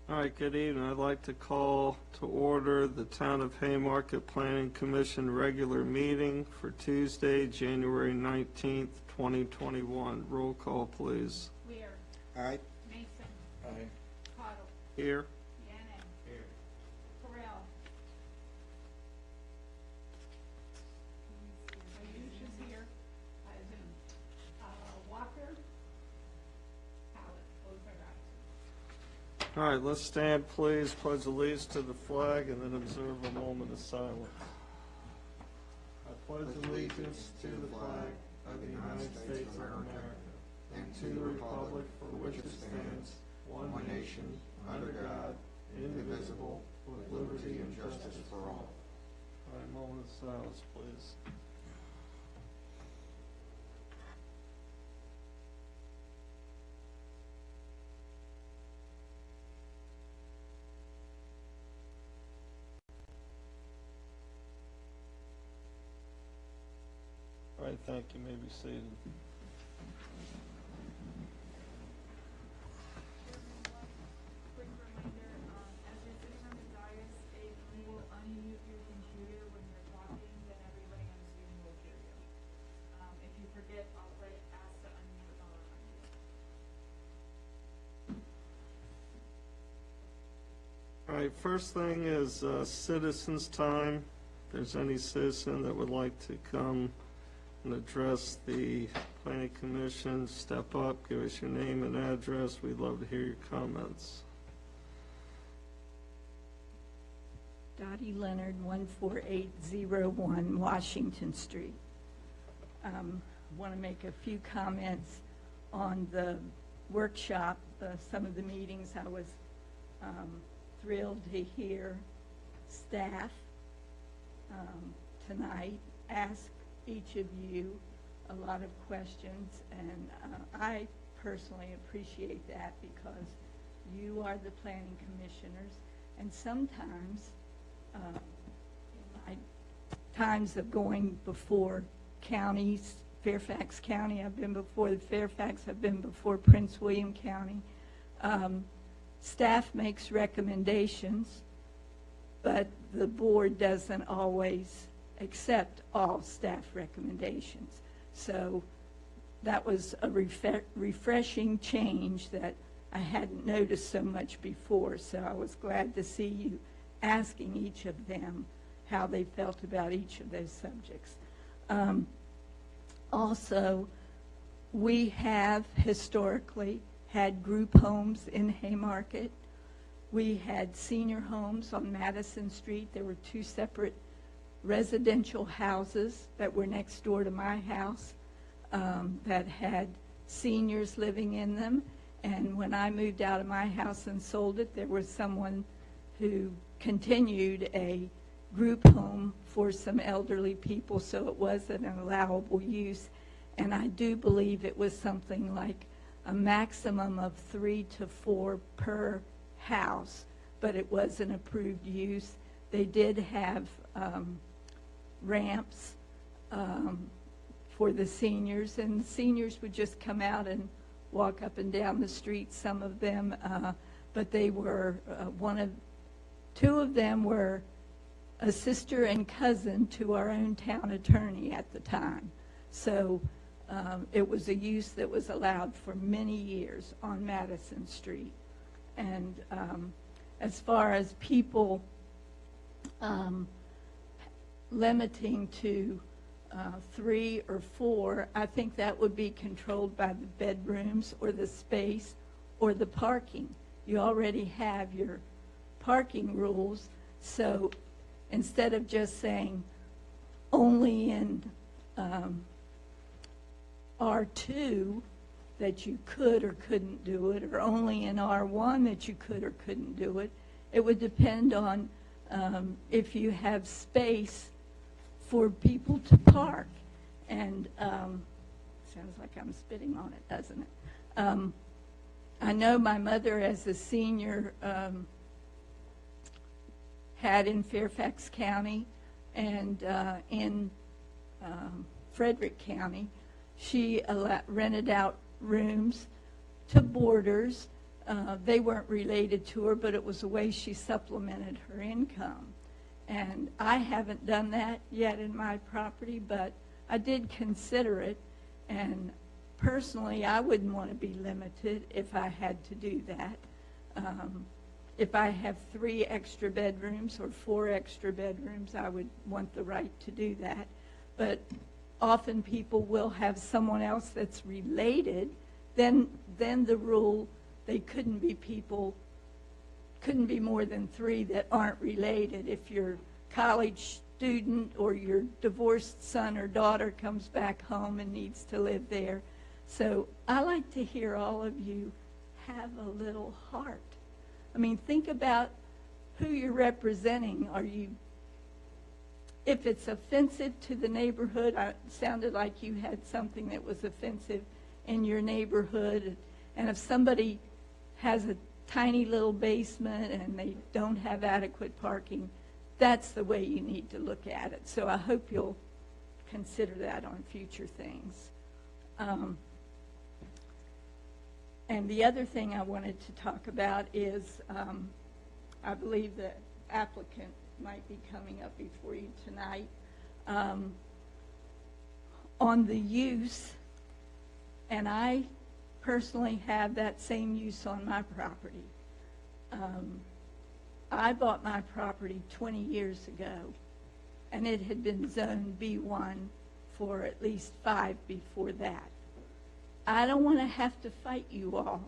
All right, good evening. I'd like to call to order the Town of Haymarket Planning Commission regular meeting for Tuesday, January 19th, 2021. Roll call, please. Weir. Aye. Mason. Aye. Cottle. Here. Yannick. Here. Correll. Ayush is here by Zoom. Walker. Howard. Those are absent. All right, let's stand, please. Pledge allegiance to the flag and then observe a moment of silence. I pledge allegiance to the flag of the United States of America and to the republic for which it stands, one nation, under God, indivisible, with liberty and justice for all. All right, moment of silence, please. All right, thank you. You may be seated. Quick reminder, as you're sitting on the dais, if you will unmute your computer when you're talking, then everybody on Zoom will hear you. If you forget, I'll ask to unmute or unmute. All right, first thing is citizens' time. If there's any citizen that would like to come and address the planning commission, step up, give us your name and address. We'd love to hear your comments. Dottie Leonard, 14801 Washington Street. Want to make a few comments on the workshop, some of the meetings. I was thrilled to hear staff tonight ask each of you a lot of questions, and I personally appreciate that because you are the planning commissioners, and sometimes in my times of going before counties, Fairfax County, I've been before the Fairfax, I've been before Prince William County, staff makes recommendations, but the board doesn't always accept all staff recommendations. So that was a refreshing change that I hadn't noticed so much before. So I was glad to see you asking each of them how they felt about each of those subjects. Also, we have historically had group homes in Haymarket. We had senior homes on Madison Street. There were two separate residential houses that were next door to my house that had seniors living in them. And when I moved out of my house and sold it, there was someone who continued a group home for some elderly people, so it wasn't an allowable use. And I do believe it was something like a maximum of 3 to 4 per house, but it was an approved use. They did have ramps for the seniors, and the seniors would just come out and walk up and down the street, some of them, but they were two of them were a sister and cousin to our own town attorney at the time. So it was a use that was allowed for many years on Madison Street. And as far as people limiting to 3 or 4, I think that would be controlled by the bedrooms or the space or the parking. You already have your parking rules, so instead of just saying only in R2 that you could or couldn't do it, or only in R1 that you could or couldn't do it, it would depend on if you have space for people to park. And sounds like I'm spitting on it, doesn't it? I know my mother as a senior had in Fairfax County and in Frederick County. She rented out rooms to boarders They weren't related to her, but it was a way she supplemented her income. And I haven't done that yet in my property, but I did consider it. And personally, I wouldn't want to be limited if I had to do that. If I have 3 extra bedrooms or 4 extra bedrooms, I would want the right to do that. But often people will have someone else that's related. Then the rule, they couldn't be more than 3 that aren't related. If your college student or your divorced son or daughter comes back home and needs to live there. So I like to hear all of you have a little heart. I mean, think about who you're representing. If it's offensive to the neighborhood, it sounded like you had something that was offensive in your neighborhood. And if somebody has a tiny little basement and they don't have adequate parking, that's the way you need to look at it. So I hope you'll consider that on future things. And the other thing I wanted to talk about is I believe the applicant might be coming up before you tonight. On the use, and I personally have that same use on my property. I bought my property 20 years ago, and it had been zoned B1 for at least 5 before that. I don't want to have to fight you all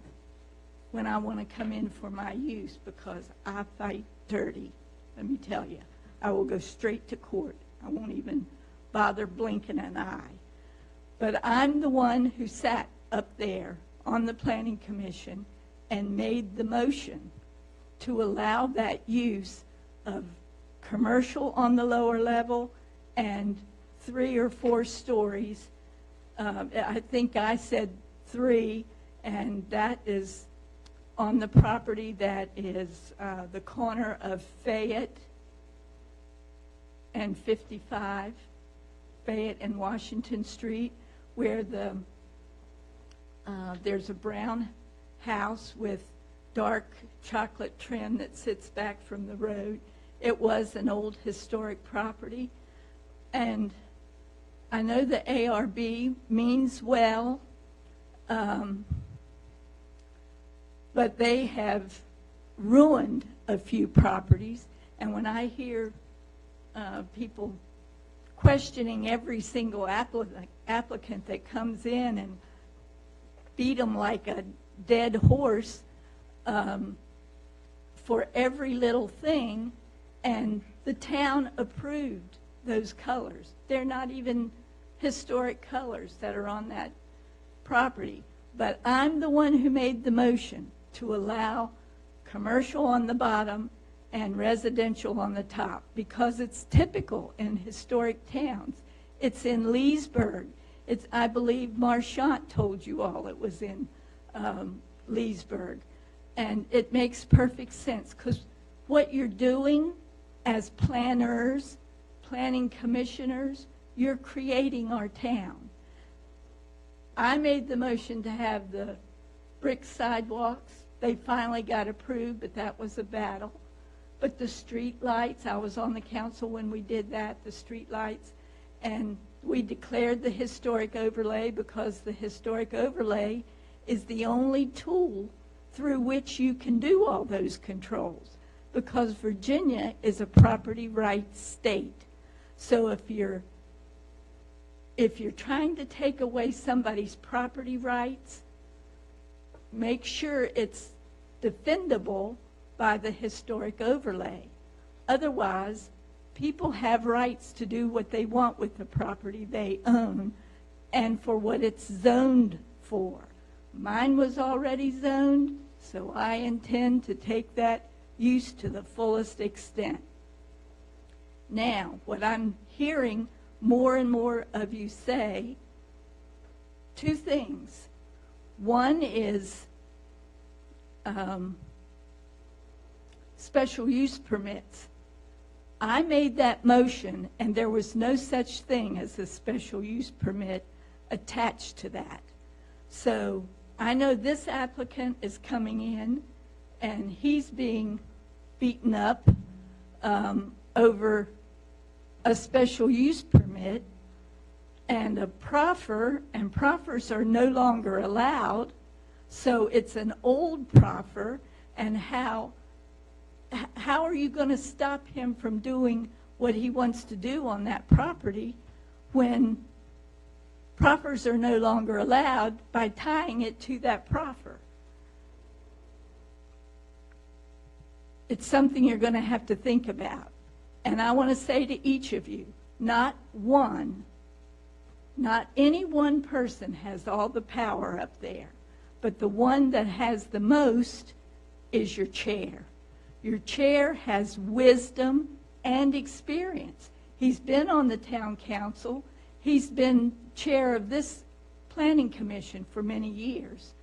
when I want to come in for my use, because I fight dirty, let me tell you. I will go straight to court. I won't even bother blinking an eye. But I'm the one who sat up there on the Planning Commission and made the motion to allow that use of commercial on the lower level and 3 or 4 stories. I think I said 3, and that is on the property that is the corner of Fayette and 55, Fayette and Washington Street, where there's a brown house with dark chocolate trim that sits back from the road. It was an old historic property, and I know the ARB means well, but they have ruined a few properties. And when I hear people questioning every single applicant that comes in and beat them like a dead horse for every little thing, and the town approved those colors. They're not even historic colors that are on that property. But I'm the one who made the motion to allow commercial on the bottom and residential on the top, because it's typical in historic towns. It's in Leesburg. I believe Marchant told you all it was in Leesburg. And it makes perfect sense, because what you're doing as planners, planning commissioners, you're creating our town. I made the motion to have the brick sidewalks. They finally got approved, but that was a battle. But the street lights, I was on the council when we did that, the street lights, and we declared the historic overlay, because the historic overlay is the only tool through which you can do all those controls, because Virginia is a property rights state. So if you're trying to take away somebody's property rights, make sure it's defendable by the historic overlay. Otherwise, people have rights to do what they want with the property they own and for what it's zoned for. Mine was already zoned, so I intend to take that use to the fullest extent. Now, what I'm hearing more and more of you say, 2 things. One is special use permits. I made that motion, and there was no such thing as a special use permit attached to that. So I know this applicant is coming in, and he's being beaten up over a special use permit and a proffer, and proffers are no longer allowed, so it's an old proffer, and how are you going to stop him from doing what he wants to do on that property when proffers are no longer allowed by tying it to that proffer? It's something you're going to have to think about. And I want to say to each of you, not any one person has all the power up there, but the one that has the most is your chair. Your chair has wisdom and experience. He's been on the town council. He's been chair of this planning commission for many years.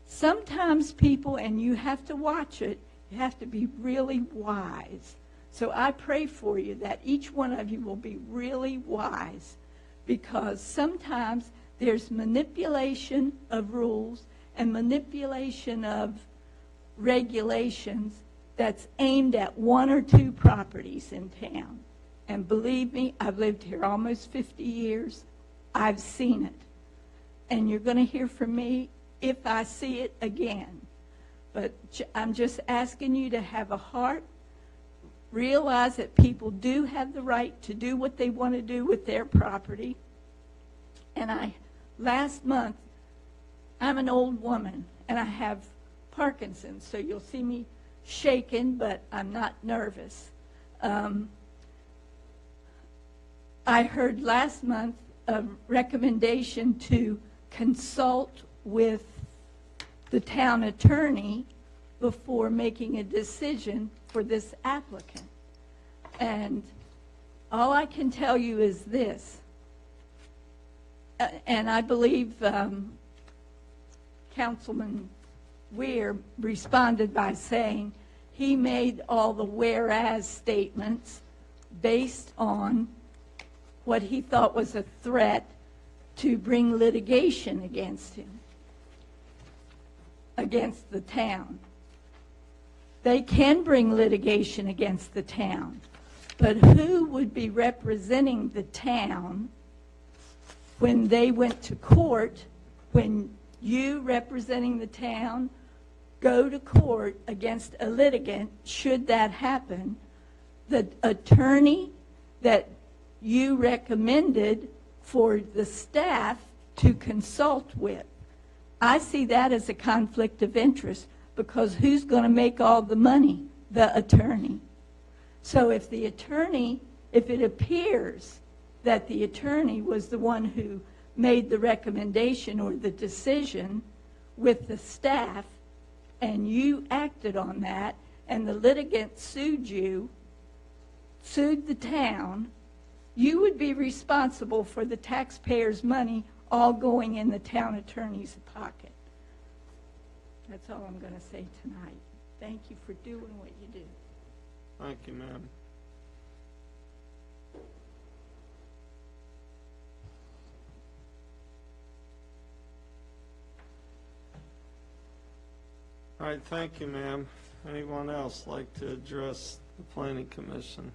Sometimes people, and you have to watch it, you have to be really wise. So I pray for you that each one of you will be really wise, because sometimes there's manipulation of rules and manipulation of regulations that's aimed at one or two properties in town. And believe me, I've lived here almost 50 years. I've seen it. And you're going to hear from me if I see it again. But I'm just asking you to have a heart, realize that people do have the right to do what they want to do with their property. And last month, I'm an old woman, and I have Parkinson's, so you'll see me shaken, but I'm not nervous. I heard last month a recommendation to consult with the town attorney before making a decision for this applicant. And all I can tell you is this, and I believe Councilman Weir responded by saying he made all the whereas statements based on what he thought was a threat to bring litigation against him, against the town. They can bring litigation against the town, but who would be representing the town when they went to court, when you representing the town go to court against a litigant, should that happen? The attorney that you recommended for the staff to consult with, I see that as a conflict of interest, because who's going to make all the money? The attorney. So if it appears that the attorney was the one who made the recommendation or the decision with the staff, and you acted on that, and the litigant sued the town, you would be responsible for the taxpayers' money all going in the town attorney's pocket. That's all I'm going to say tonight. Thank you for doing what you do. Thank you, ma'am. All right, thank you, ma'am. Anyone else like to address the Planning Commission?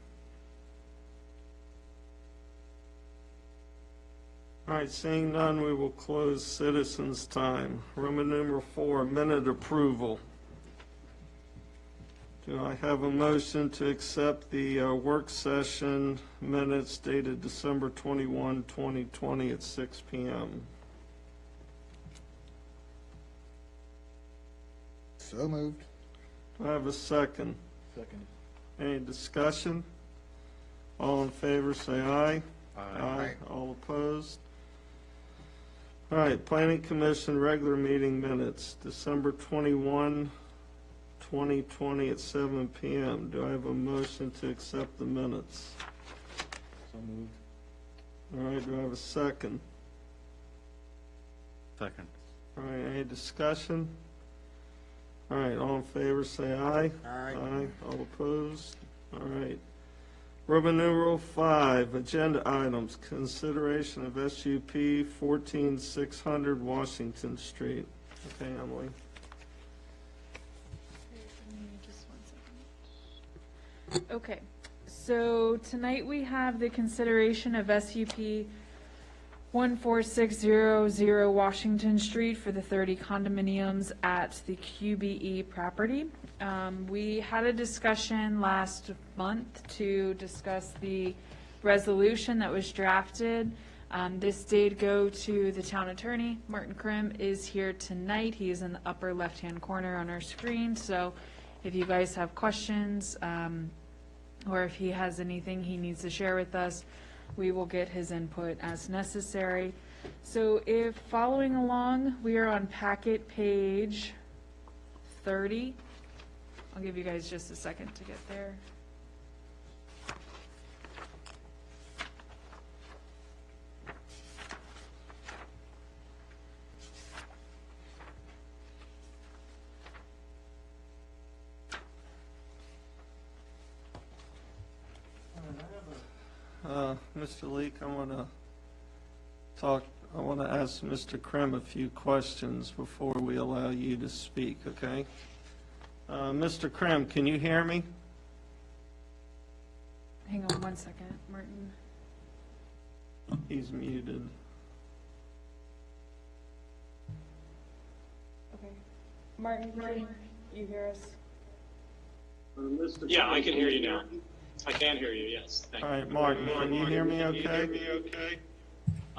All right, seeing none, we will close citizens' time. Roman numeral 4, minute approval. Do I have a motion to accept the work session minutes dated December 21, 2020 at 6 p.m.? So moved. Do I have a second? Second. Any discussion? All in favor, say aye. Aye. All opposed? All right, Planning Commission regular meeting minutes, December 21, 2020 at 7 p.m. Do I have a motion to accept the minutes? So moved. All right, do I have a second? Second. All right, any discussion? All right, all in favor, say aye. Aye. All opposed? All right. Roman numeral 5, agenda items, consideration of SUP 14600 Washington Street. family. Just 1 second. Okay, so tonight we have the consideration of SUP 14600 Washington Street for the 30 condominiums at the QBE property. We had a discussion last month to discuss the resolution that was drafted. This did go to the town attorney. Martin Krim is here tonight. He is in the upper left-hand corner on our screen, so if you guys have questions, or if he has anything he needs to share with us, we will get his input as necessary. So if following along, we are on packet page 30. I'll give you guys just a second to get there. Mr. Leek, I want to ask Mr. Krim a few questions before we allow you to speak, okay? Mr. Krim, can you hear me? Hang on 1 second, Martin. He's muted. Okay. Martin, can you hear us? Yeah, I can hear you now. I can hear you, yes. Thank All you. right, Martin, can you hear me okay?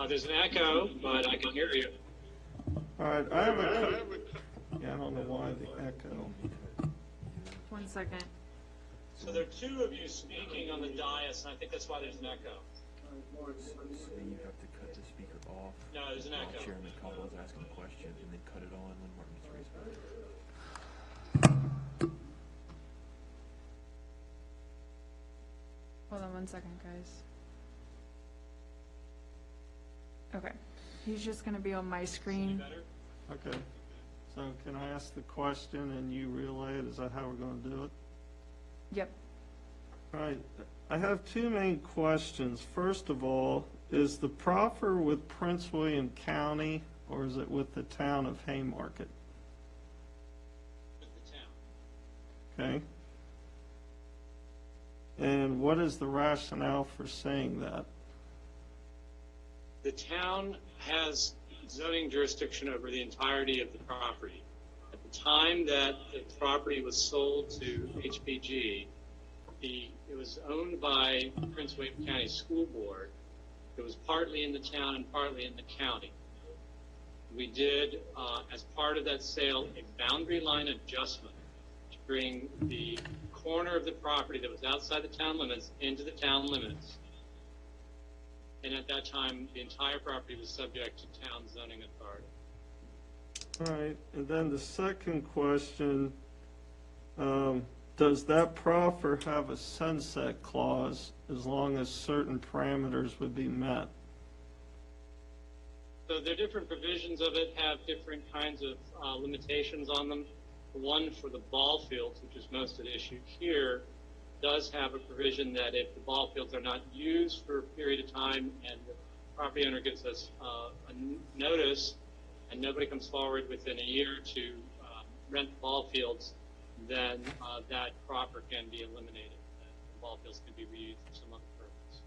There's an echo, but I can hear you. All right, yeah, I don't know why the echo. 1 second. So there are two of you speaking on the dais, and I think that's why there's an echo. So then you have to cut the speaker off. No, there's an while echo. Chairman Caldwell's asking a question, and then cut it on when Martin's raising it. Hold on 1 second, guys. Okay, he's just gonna be on my Any screen. better? Okay, so can I ask the question and you relay it? Is that how we're going to do it? Yep. All right, I have two main questions. First of all, is the proffer with Prince William County or is it with the town of Haymarket? With the town. Okay? And what is the rationale for saying that? The town has zoning jurisdiction over the entirety of the property. At the time that the property was sold to HPG, it was owned by Prince William County School Board. It was partly in the town and partly in the county. We did, as part of that sale, a boundary line adjustment to bring the corner of the property that was outside the town limits into the town limits. And at that time, the entire property was subject to town zoning authority. All right, and then the second question, does that proffer have a sunset clause as long as certain parameters would be met? So the different provisions of it have different kinds of limitations on them. The one for the ball fields, which is most at issue here, does have a provision that if the ball fields are not used for a period of time and the property owner gives us a notice and nobody comes forward within a year to rent the ball fields, then that proffer can be eliminated. The ball fields can be reused for some other purpose.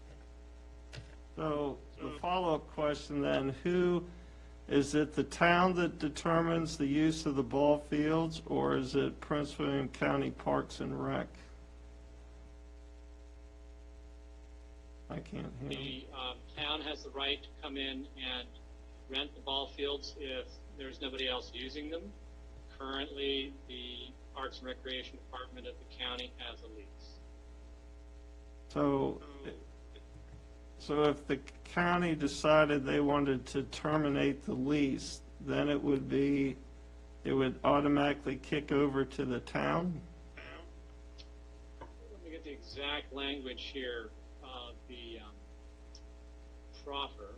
So the follow-up question then, is it the town that determines the use of the ball fields or is it Prince William County Parks and Rec? I can't hear. The town has the right to come in and rent the ball fields if there's nobody else using them. Currently, the Parks and Recreation Department of the county has a lease. So if the county decided they wanted to terminate the lease, then it would automatically kick over to the town? Let me get the exact language here of the proffer.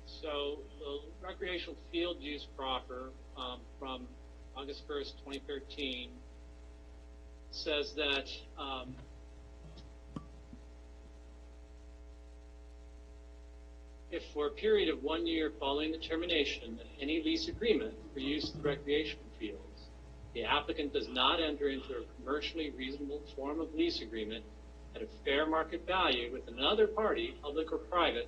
So the recreational field use proffer from August 1st, 2013 says that if for a period of 1 year following the termination of any lease agreement for use of the recreation fields, the applicant does not enter into a commercially reasonable form of lease agreement at a fair market value with another party, public or private,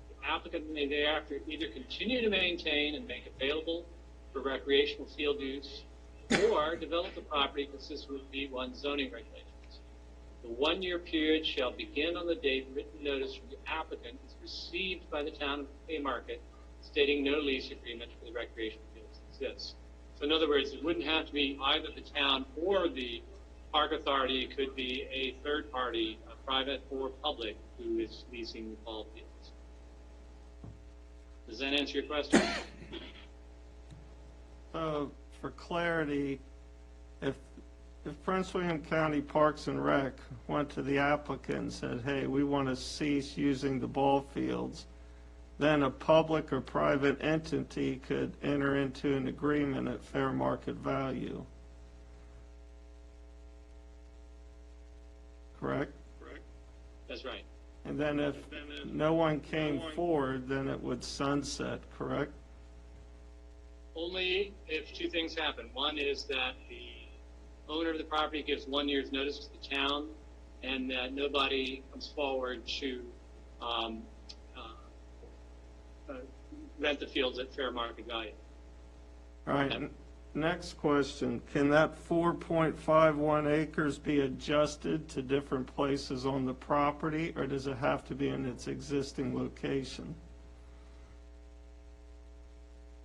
the applicant may thereafter either continue to maintain and make available for recreational field use or develop the property consistent with B1 zoning regulations. The 1 year period shall begin on the date written notice from the applicant is received by the town of Haymarket stating no lease agreement for the recreation fields exists. So in other words, it wouldn't have to be either the town or the park authority. It could be a third party, a private or public, who is leasing the ball fields. Does that answer your question? So, for clarity, if Prince William County Parks and Rec went to the applicant and said, hey, we want to cease using the ball fields, then a public or private entity could enter into an agreement at fair market value. Correct? Correct. That's right. And then if no one came forward, then it would sunset, correct? Only if two things happen. One is that the owner of the property gives 1 year's notice to the town, and that nobody comes forward to rent the fields at fair market value. All right, next question. Can that 4.51 acres be adjusted to different places on the property, or does it have to be in its existing location?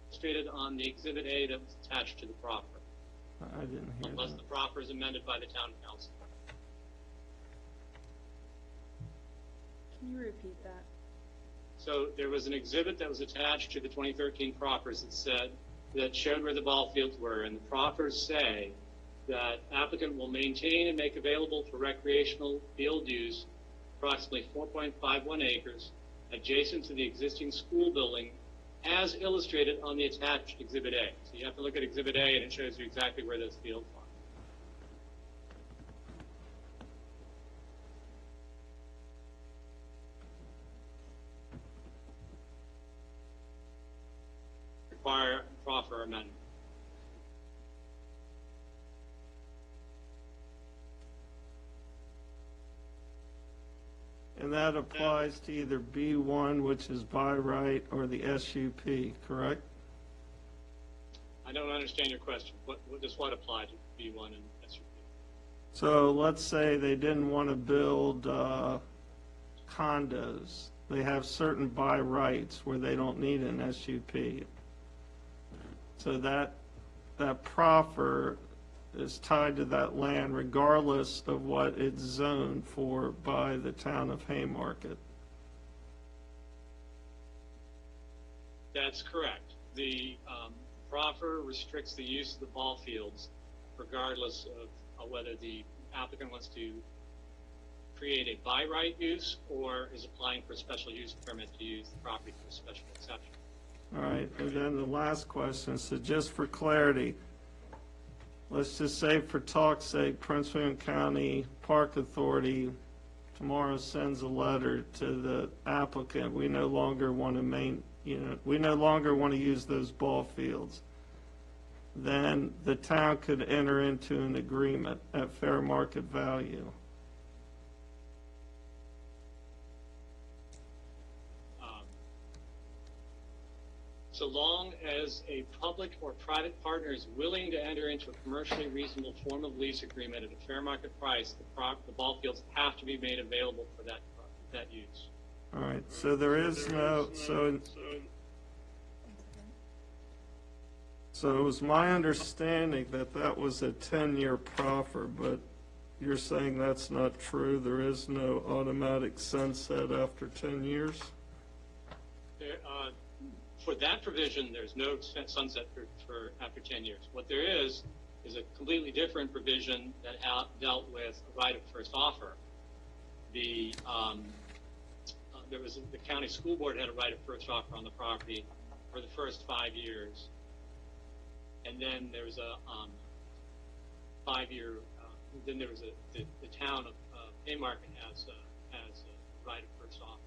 Illustrated on the Exhibit A that was attached to the proffer, I didn't hear unless that. the proffer is amended by the town council. Can you repeat that? So there was an exhibit that was attached to the 2013 proffers that showed where the ball fields were, and the proffers say that applicant will maintain and make available for recreational field use approximately 4.51 acres adjacent to the existing school building as illustrated on the attached Exhibit A. So you have to look at Exhibit A, and it shows you exactly where those fields are. Require proffer amendment. And that applies to either B1, which is by right, or the SUP, correct? I don't understand your question. What does what apply to B1 and SUP? So let's say they didn't want to build condos. They have certain by rights where they don't need an SUP. So that proffer is tied to that land regardless of what it's zoned for by the town of Haymarket. That's correct. The proffer restricts the use of the ball fields regardless of whether the applicant wants to create a by right use or is applying for a special use permit to use the property for a special exception. All right, and then the last question, so just for clarity, let's just say for talk's sake, Prince William County Park Authority tomorrow sends a letter to the applicant, we no longer want to use those ball fields. Then the town could enter into an agreement at fair market value. So long as a public or private partner is willing to enter into a commercially reasonable form of lease agreement at a fair market price, the ball fields have to be made available for that use. All right, so there is no, so it was my understanding that that was a 10-year proffer, but you're saying that's not true? There is no automatic sunset after 10 years? For that provision, there's no sunset for after 10 years. What there is a completely different provision that dealt with a right of first offer. The county school board had a right of first offer on the property for the first 5 years, and then there was a 5-year. Then there was the town of Haymarket has a right of first offer.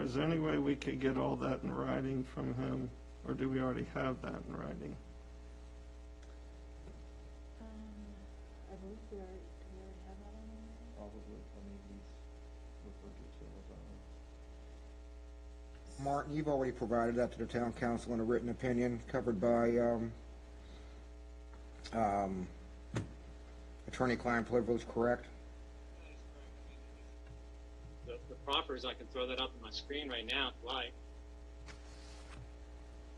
Is there any way we could get all that in writing from him, or do we already have that in writing? I believe do we already have that on there? Probably, I mean, these, with what details on it. Martin, you've already provided that to the town council in a written opinion covered by attorney-client privilege, correct? The proffers, I can throw that up on my screen right now if you like.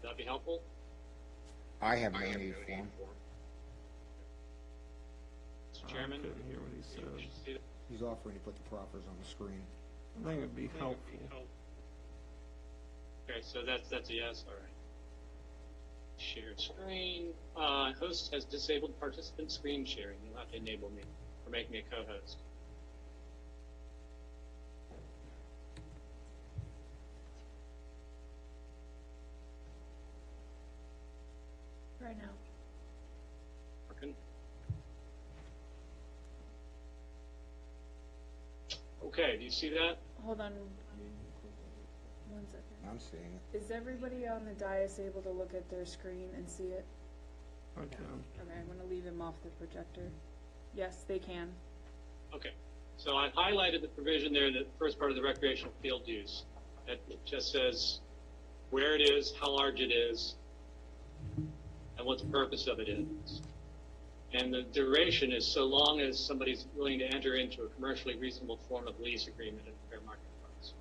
Would that be helpful? I have no need for them. Mr. Chairman? I couldn't hear what he you said. should see that. He's offering to put the proffers on the screen. I think it'd be helpful. Okay, so that's a yes, all right. Share screen. Host has disabled participant screen sharing. You'll have to enable me or make me a co-host. Right now. Working? Okay, do you see that? Hold on 1 second. I'm seeing it. Is everybody on the dais able to look at their screen and see it? Okay. Okay, I'm gonna leave him off the projector. Yes, they can. Okay, so I've highlighted the provision there, the first part of the recreational field use. That just says where it is, how large it is, and what the purpose of it is. And the duration is so long as somebody's willing to enter into a commercially reasonable form of lease agreement at a fair market price.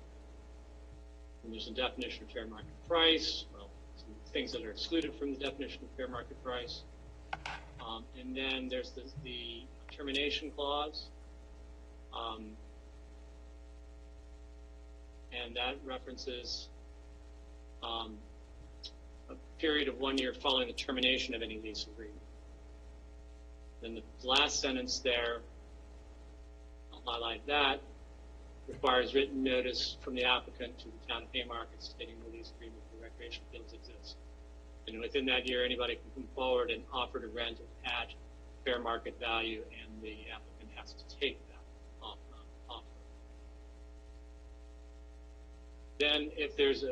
And there's a definition of fair market price, well, some things that are excluded from the definition of fair market price. And then there's the termination clause. And that references a period of 1 year following the termination of any lease agreement. Then the last sentence there, I'll highlight that, requires written notice from the applicant to the town of Haymarket stating the lease agreement for recreational fields exists. And within that year, anybody can come forward and offer to rent it at fair market value, and the applicant has to take that offer. Then if there's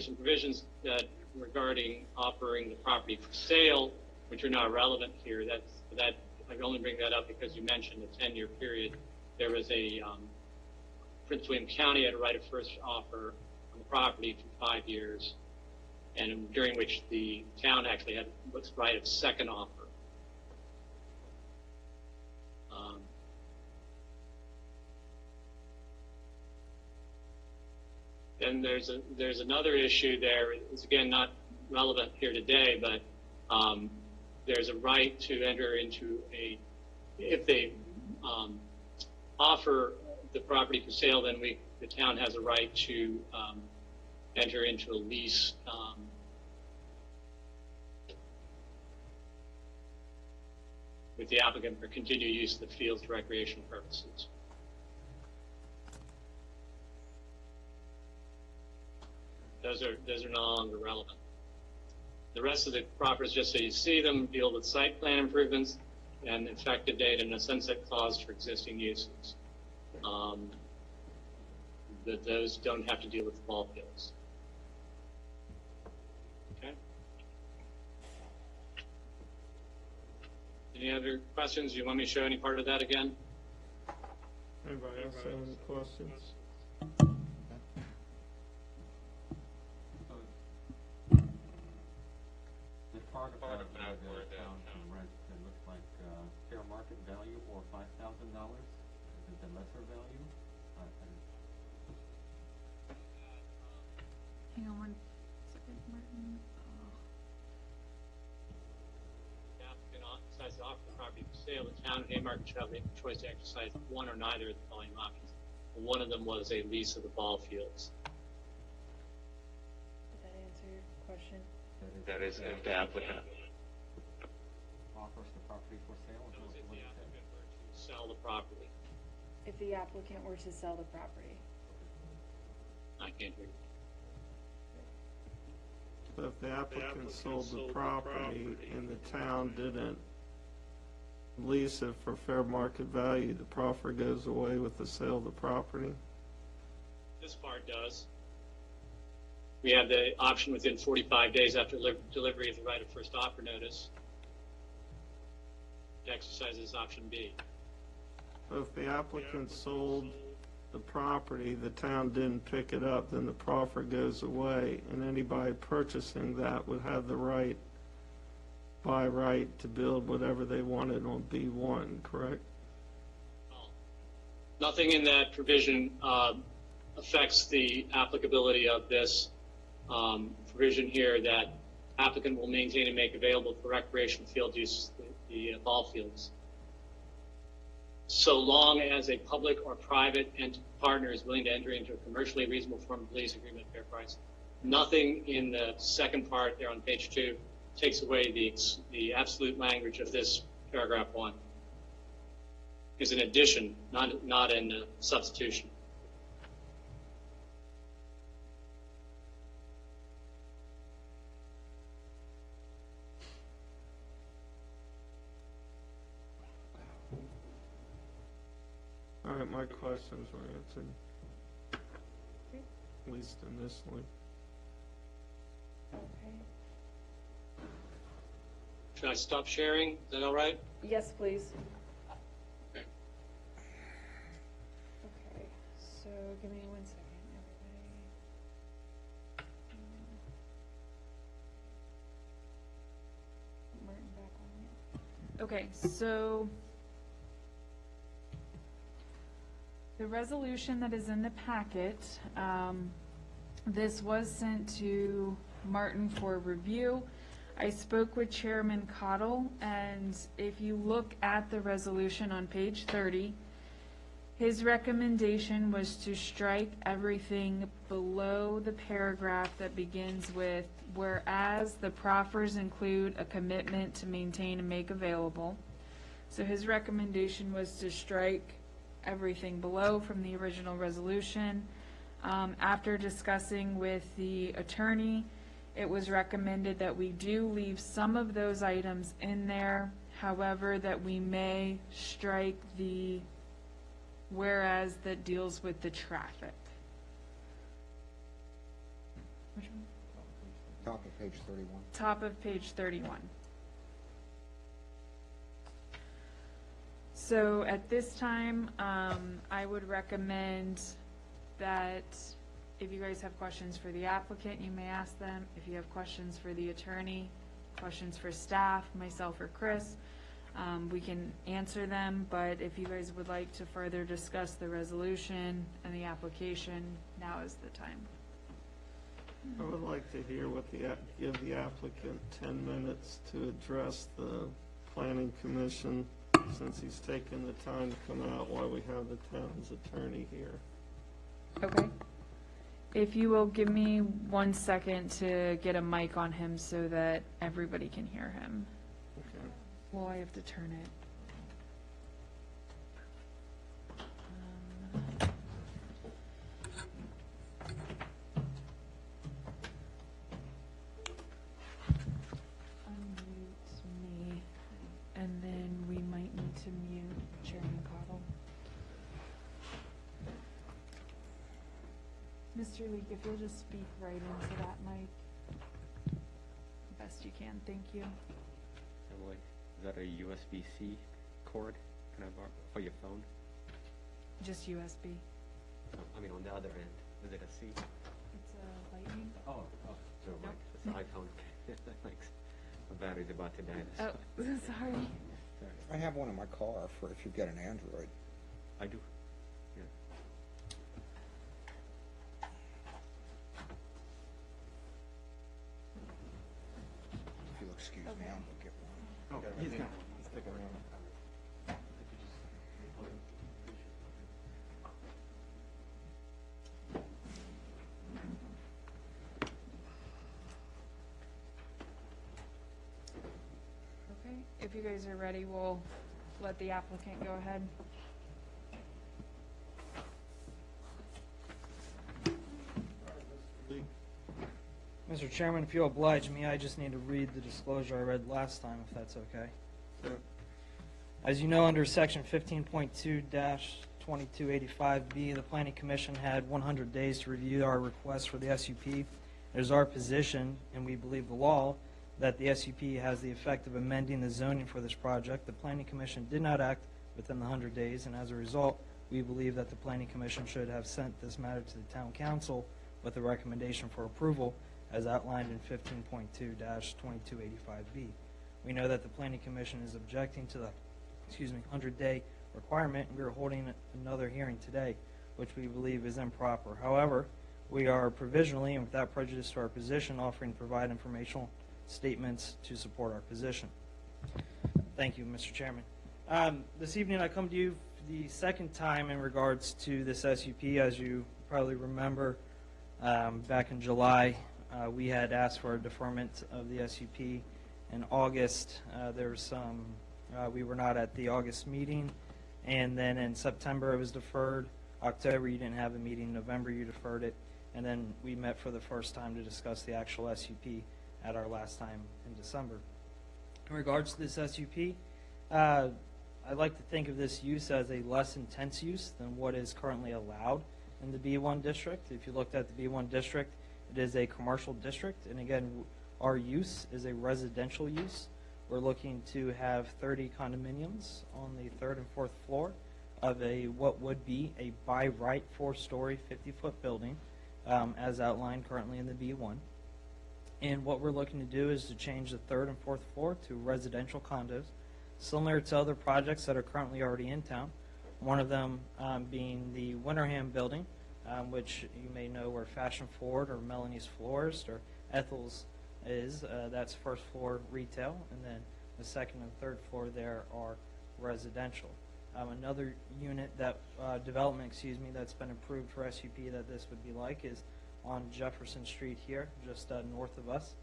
some provisions that regarding offering the property for sale, which are not relevant here. That I only bring that up because you mentioned a 10-year period. There was a Prince William County had a right of first offer on the property for 5 years, and during which the town actually had what's right of second offer. Then there's another issue there. It's again not relevant here today, but there's a right to enter into if they offer the property for sale, then the town has a right to enter into a lease with the applicant for continued use of the fields for recreational purposes. Those are no longer relevant. The rest of the proffers, just so you see them, deal with site plan improvements and effective date and a sunset clause for existing uses. Those don't have to deal with the ball fields. Okay. Any other questions? Do you want me to show any part of that again? Anybody else have any questions? The part about where the town can rent, it looks like fair market value or $5,000. Is it the lesser value? Hang on 1 second, Martin. The applicant decides to offer the property for sale. The town of Haymarket shall make the choice to exercise one or neither of the following options. One of them was a lease of the ball fields. Did that answer your question? That is if the applicant offers the property for sale. If the applicant were to sell the property. If the applicant were to sell the property. I can't hear you. But if the applicant sold the property and the town didn't lease it for fair market value, the proffer goes away with the sale of the property? This part does. We have the option within 45 days after delivery of the right of first offer notice to exercise this option B. So if the applicant sold the property, the town didn't pick it up, then the proffer goes away, and anybody purchasing that would have the right, by right, to build whatever they wanted on B1, correct? Nothing in that provision affects the applicability of this provision here that applicant will maintain and make available for recreational field use the ball fields, so long as a public or private partner is willing to enter into a commercially reasonable form of lease agreement at fair price. Nothing in the second part there on page 2 takes away the absolute language of this paragraph 1. Is an addition, not in substitution. All right, my questions were answered, at least initially. Okay. Should I stop sharing? Is that all right? Yes, please. Okay. Okay, so give me 1 second, everybody. Martin, back on you. Okay, so the resolution that is in the packet, this was sent to Martin for review. I spoke with Chairman Cottle, and if you look at the resolution on page 30, his recommendation was to strike everything below the paragraph that begins with, whereas the proffers include a commitment to maintain and make available. So his recommendation was to strike everything below from the original resolution. After discussing with the attorney, it was recommended that we do leave some of those items in there, however, that we may strike the whereas that deals with the traffic. Which one? Top of page 31. Top of page 31. So at this time, I would recommend that if you guys have questions for the applicant, you may ask them. If you have questions for the attorney, questions for staff, myself or Chris, we can answer them. But if you guys would like to further discuss the resolution and the application, now is the time. I would like to hear give the applicant 10 minutes to address the planning commission, since he's taken the time to come out while we have the town's attorney here. Okay. If you will give me 1 second to get a mic on him so that everybody can hear him. Okay. Well, I have to turn it. Unmute me, and then we might need to mute Chairman Cottle. Mr. Leek, if you'll just speak right into that mic, best you can, thank you. Is that a USB-C cord kind of for your phone? Just USB. I mean, on the other end, is it a C? It's a lightning. Oh, so Nope. right, it's an iPhone. Thanks. The battery's about to die. Oh, sorry. Sorry. I have one in my car for if you get an Android. I do. Yeah. If you'll excuse me, I'm gonna get one. Oh, he's got one. He's sticking around. Okay, if you guys are ready, we'll let the applicant go ahead. Mr. Chairman, if you'll oblige me, I just need to read the disclosure I read last time, if that's okay. Sure. As you know, under Section 15.2-2285B, the Planning Commission had 100 days to review our request for the SUP It is our position, and we believe the law, that the SUP has the effect of amending the zoning for this project. The Planning Commission did not act within the 100 days, and as a result, we believe that the Planning Commission should have sent this matter to the Town Council with a recommendation for approval as outlined in 15.2-2285B. We know that the Planning Commission is objecting to the 100-day requirement, and we are holding another hearing today, which we believe is improper. However, we are provisionally and without prejudice to our position offering to provide informational statements to support our position. Thank you, Mr. Chairman. This evening I come to you for the second time in regards to this SUP. As you probably remember, back in July, we had asked for a deferment of the SUP. In August, there was some, we were not at the August meeting, and then in September it was deferred. October you didn't have a meeting. November you deferred it, and then we met for the first time to discuss the actual SUP at our last time in December. In regards to this SUP, I like to think of this use as a less intense use than what is currently allowed in the B1 district. If you looked at the B1 district, it is a commercial district, and again, our use is a residential use. We're looking to have 30 condominiums on the 3rd and 4th floor of a what would be a by right 4-story 50-foot building, as outlined currently in the B1. And what we're looking to do is to change the 3rd and 4th floor to residential condos, similar to other projects that are currently already in town. One of them being the Winterham building, which you may know where Fashion Forward or Melanie's Florist or Ethel's is. That's first floor retail, and then the 2nd and 3rd floor there are residential. Another unit that development, that's been approved for SUP that this would be like is on Jefferson Street here, just north of us.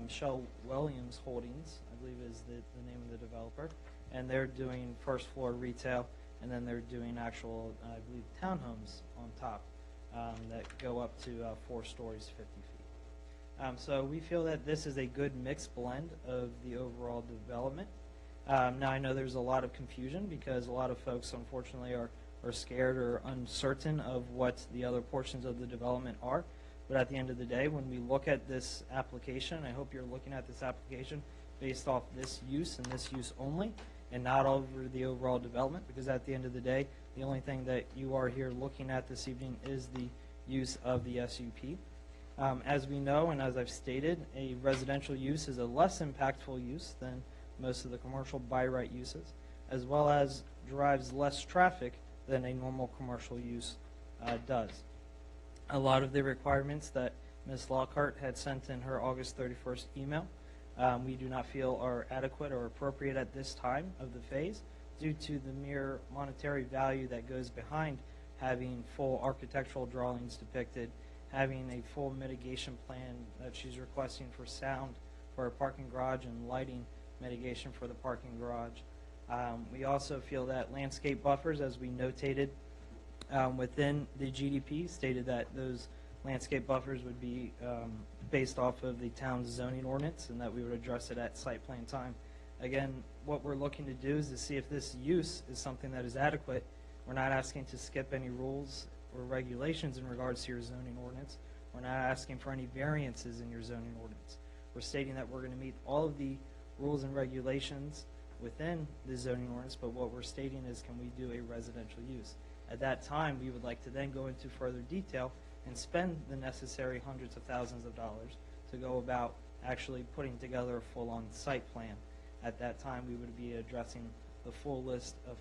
Michelle Williams Holdings, I believe is the name of the developer, and they're doing first floor retail, and then they're doing actual, I believe, townhomes on top that go up to 4 stories, 50 feet. So we feel that this is a good mixed blend of the overall development. Now I know there's a lot of confusion because a lot of folks unfortunately are scared or uncertain of what the other portions of the development are. But at the end of the day, when we look at this application, I hope you're looking at this application based off this use and this use only, and not over the overall development, because at the end of the day, the only thing that you are here looking at this evening is the use of the SUP. As we know, and as I've stated, a residential use is a less impactful use than most of the commercial by right uses, as well as drives less traffic than a normal commercial use does. A lot of the requirements that Ms. Lockhart had sent in her August 31st email, we do not feel are adequate or appropriate at this time of the phase due to the mere monetary value that goes behind having full architectural drawings depicted, having a full mitigation plan that she's requesting for sound for a parking garage and lighting mitigation for the parking garage. We also feel that landscape buffers, as we notated within the GDP, stated that those landscape buffers would be based off of the town's zoning ordinance and that we would address it at site plan time. Again, what we're looking to do is to see if this use is something that is adequate. We're not asking to skip any rules or regulations in regards to your zoning ordinance. We're not asking for any variances in your zoning ordinance. We're stating that we're going to meet all of the rules and regulations within the zoning ordinance, but what we're stating is, can we do a residential use? At that time, we would like to then go into further detail and spend the necessary hundreds of thousands of dollars to go about actually putting together a full-on site plan. At that time, we would be addressing the full list of,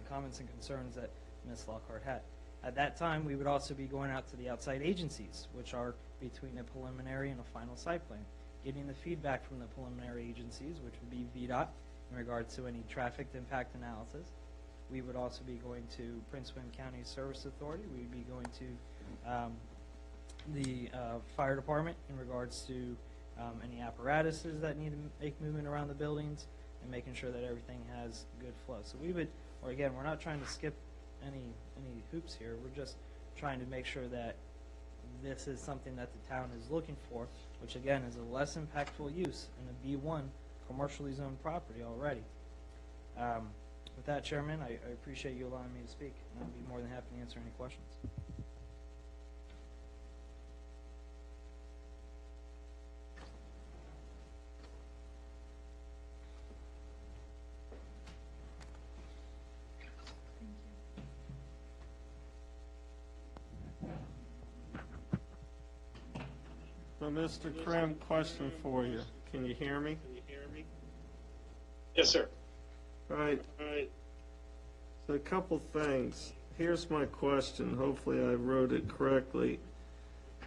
comments and concerns that Ms. Lockhart had. At that time, we would also be going out to the outside agencies, which are between a preliminary and a final site plan, getting the feedback from the preliminary agencies, which would be VDOT, in regards to any traffic impact analysis. We would also be going to Prince William County Service Authority. We would be going to the fire department in regards to any apparatuses that need to make movement around the buildings and making sure that everything has good flow. So we would, or again, we're not trying to skip any hoops here. We're just trying to make sure that this is something that the town is looking for, which again is a less impactful use in a B1 commercially zoned property already. With that, Chairman, I appreciate you allowing me to speak, and I'd be more than happy to answer any questions. So, Mr. Krim, question for you. Can you hear me? Yes, sir. All right. So a couple things. Here's my question. Hopefully I wrote it correctly.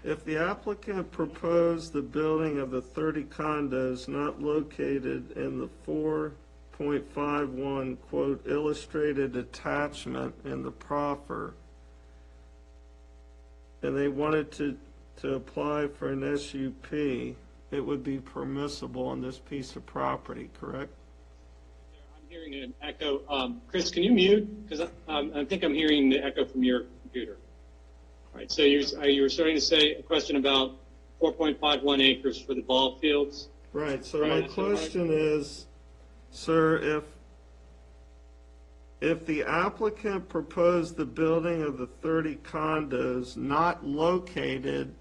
If the applicant proposed the building of the 30 condos not located in the 4.51, quote, illustrated attachment in the proffer, and they wanted to apply for an SUP, it would be permissible on this piece of property, correct? I'm hearing an echo. Chris, can you mute? Because I think I'm hearing the echo from your computer. All right, so you were starting to say a question about 4.51 acres for the ball fields? Right, so my question is, sir, if the applicant proposed the building of the 30 condos not located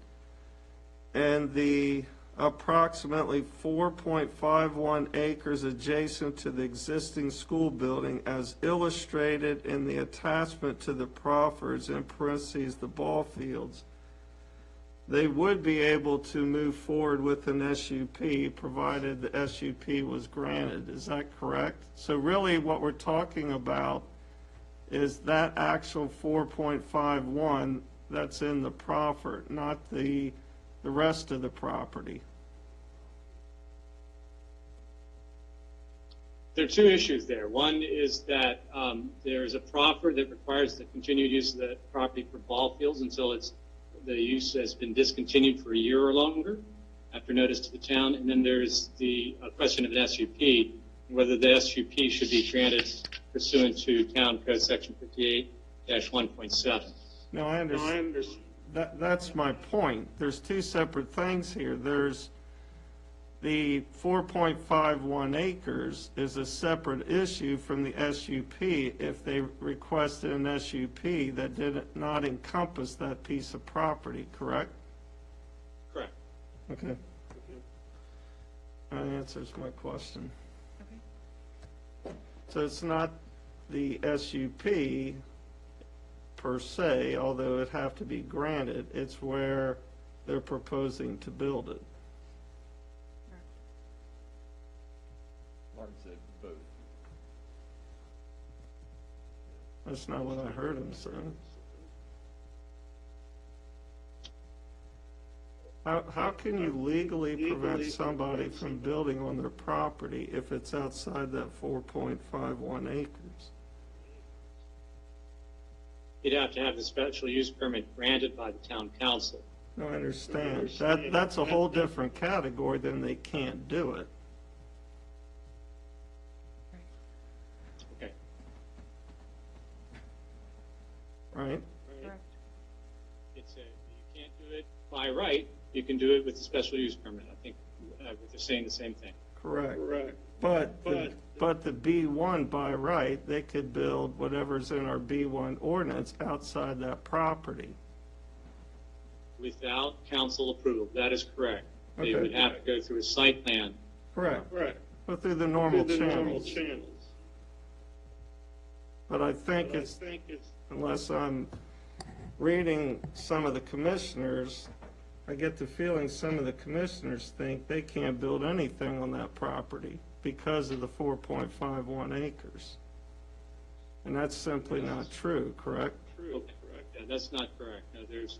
in the approximately 4.51 acres adjacent to the existing school building as illustrated in the attachment to the proffers, in parentheses, the ball fields, they would be able to move forward with an SUP provided the SUP was granted. Is that correct? So really what we're talking about is that actual 4.51 that's in the proffer, not the rest of the property. There are two issues there. One is that there's a proffer that requires the continued use of the property for ball fields until the use has been discontinued for a year or longer after notice to the town. And then there's the question of an SUP, whether the SUP should be granted pursuant to Town Code Section 58-1.7. No, I understand. That's my point. There's two separate things here. There's the 4.51 acres is a separate issue from the SUP if they requested an SUP that did not encompass that piece of property, correct? Correct. Okay. That answers my question. So it's not the SUP per se, although it have to be granted, it's where they're proposing to build it. Martin said both. That's not what I heard him say. How can you legally prevent somebody from building on their property if it's outside that 4.51 acres? You'd have to have the special use permit granted by the town council. No, I understand. That's a whole different category than they can't do it. Okay. Right? You can't do it by right. You can do it with the special use permit. I think they're saying the same thing. Correct. But the B1 by right, they could build whatever's in our B1 ordinance outside that property. Without council approval, that is correct. They Okay. would have to go through a site plan. Correct. But through the normal channels. But I think it's, unless I'm reading some of the commissioners, I get the feeling some of the commissioners think they can't build anything on that property because of the 4.51 acres. And that's simply not true, correct? Okay. Yeah, that's not correct. No, there's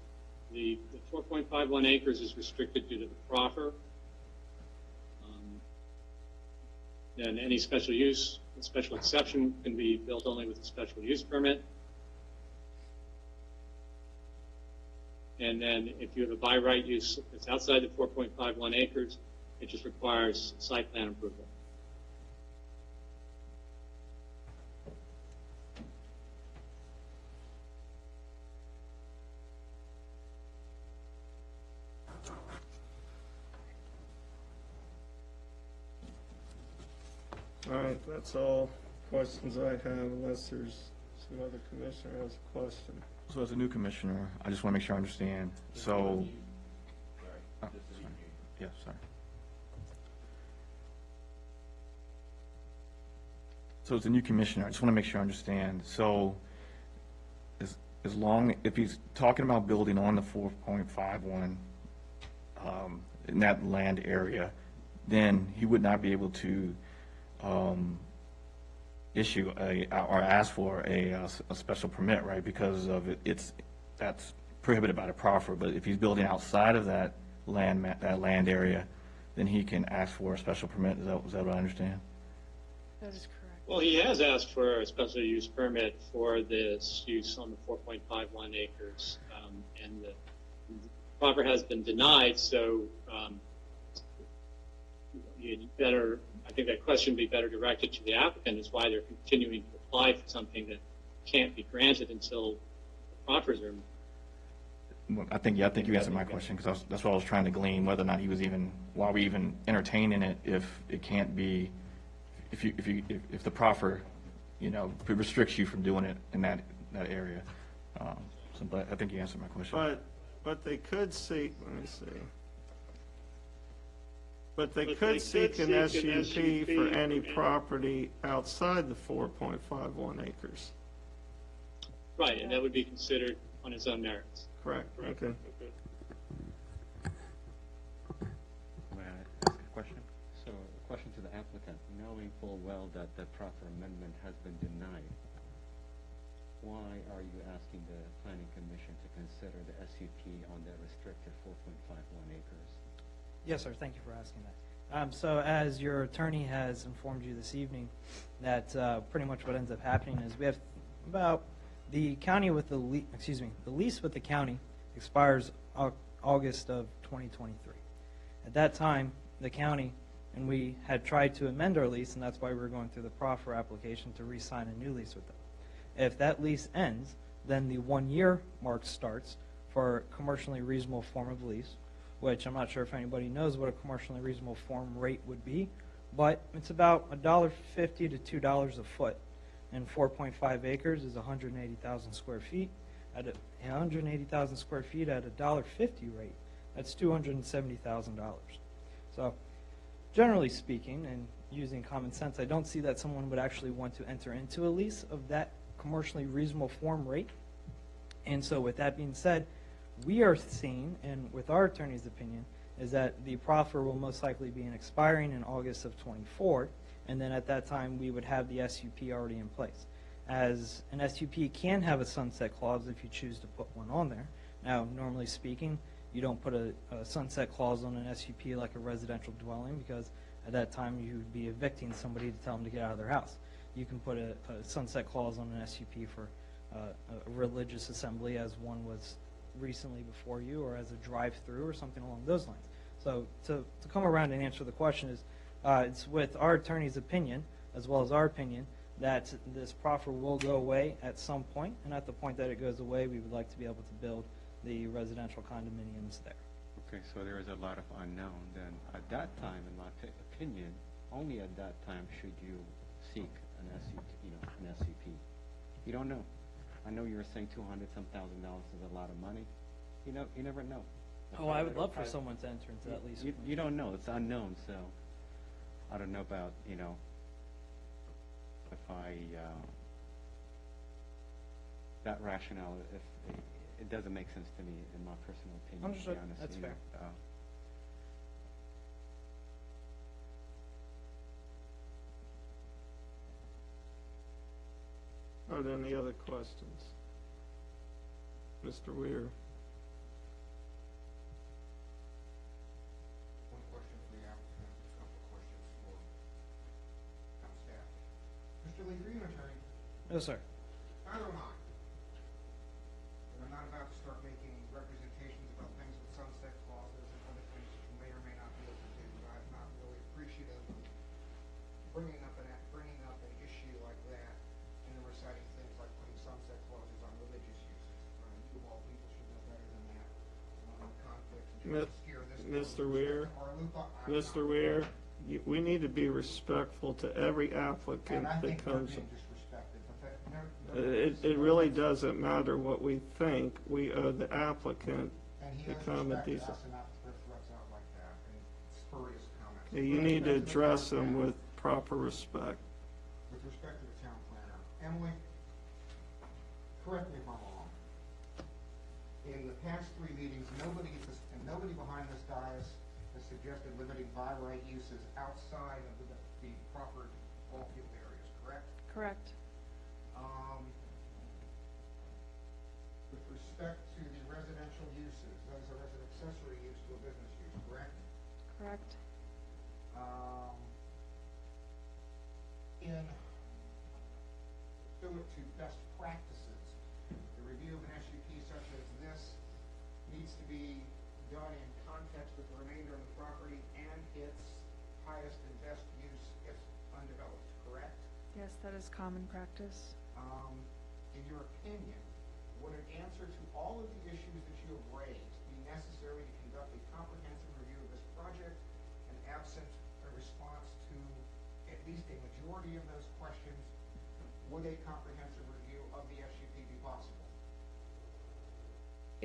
the 4.51 acres is restricted due to the proffer. Then any special use, special exception can be built only with a special use permit. And then if you have a by right use that's outside the 4.51 acres, it just requires site plan approval. All right, that's all questions I have, unless there's some other commissioner has a question. So as a new commissioner, I just want to make sure I understand. So, oh, sorry. Yeah, sorry. So as a new commissioner, I just want to make sure I understand. So as long, if he's talking about building on the 4.51, in that land area, then he would not be able to issue or ask for a special permit, right? Because of that's prohibited by the proffer. But if he's building outside of that land area, then he can ask for a special permit. Is that what I understand? That is correct. Well, he has asked for a special use permit for this use on the 4.51 acres, and the proffer has been denied. So I think that question would be better directed to the applicant, is why they're continuing to apply for something that can't be granted until the proffers are. Well, I think you answered my question, because that's what I was trying to glean, whether or not why we even entertaining it if it can't be, if the proffer, restricts you from doing it in that area. But I think you answered my question. But they could seek, let me see. But they could seek an SUP for any property outside the 4.51 acres. Right, and that would be considered on its own merits. Correct, okay. May I ask a question? So, a question to the applicant, knowing full well that the proper amendment has been denied, why are you asking the planning commission to consider the SUP on the restricted 4.51 acres? Yes, sir. Thank you for asking that. So as your attorney has informed you this evening, that pretty much what ends up happening is we have about the county with the lease with the county expires August of 2023. At that time, the county, and we had tried to amend our lease, and that's why we were going through the proffer application to re-sign a new lease with them. If that lease ends, then the 1-year mark starts for commercially reasonable form of lease, which I'm not sure if anybody knows what a commercially reasonable form rate would be, but it's about $1.50 to $2 a foot, and 4.5 acres is 180,000 square feet. At 180,000 square feet at $1.50 rate, that's $270,000. So, generally speaking, and using common sense, I don't see that someone would actually want to enter into a lease of that commercially reasonable form rate. And so, with that being said, we are seeing, and with our attorney's opinion, is that the proffer will most likely be expiring in August of 24, and then at that time we would have the SUP already in place. As an SUP can have a sunset clause if you choose to put one on there. Now, normally speaking, you don't put a sunset clause on an SUP like a residential dwelling, because at that time you would be evicting somebody to tell them to get out of their house. You can put a sunset clause on an SUP for a religious assembly, as one was recently before you, or as a drive-through or something along those lines. So to come around and answer the question is, it's with our attorney's opinion, as well as our opinion, that this proffer will go away at some point, and at the point that it goes away, we would like to be able to build the residential condominiums there. Okay, so there is a lot of unknown. Then at that time, in my opinion, only at that time should you seek an SUP. You don't know. I know you were saying $200-some thousand is a lot of money. You never know. Oh, I would love for someone to enter into that lease. You don't know. It's unknown. So I don't know about if that rationale. If it doesn't make sense to me, in my personal opinion. Understood. To be honest, That's fair. Are there any other questions? Mr. Weir? One question for the applicant, a couple of questions for town staff. Mr. Lee, are you an attorney? No, sir. Neither am I. And I'm not about to start making representations about things with sunset clauses and other things that you may or may not be able to do, but I'm not really appreciative of bringing up an issue like that and then reciting things like putting sunset clauses on religious uses. You all people should know better than that. Conflicts and trying to steer this. Mr. Weir? Mr. Weir, we need to be respectful to every applicant that comes. It really doesn't matter what we think. We owe the applicant to comment these. You need to address them with proper respect. With respect to the town planner, Emily, correct me if I'm wrong. In the past 3 meetings, nobody behind this dais has suggested limiting by right uses outside of the proper ball field areas, correct? Correct. With respect to the residential uses, those are as an accessory use to a business use, correct? Correct. In similar to best practices, the review of an SUP such as this needs to be done in context with the remainder of the property and its highest and best use if undeveloped, correct? Yes, that is common practice. In your opinion, would an answer to all of the issues that you have raised be necessary to conduct a comprehensive review of this project, and absent a response to at least a majority of those questions, would a comprehensive review of the SUP be possible?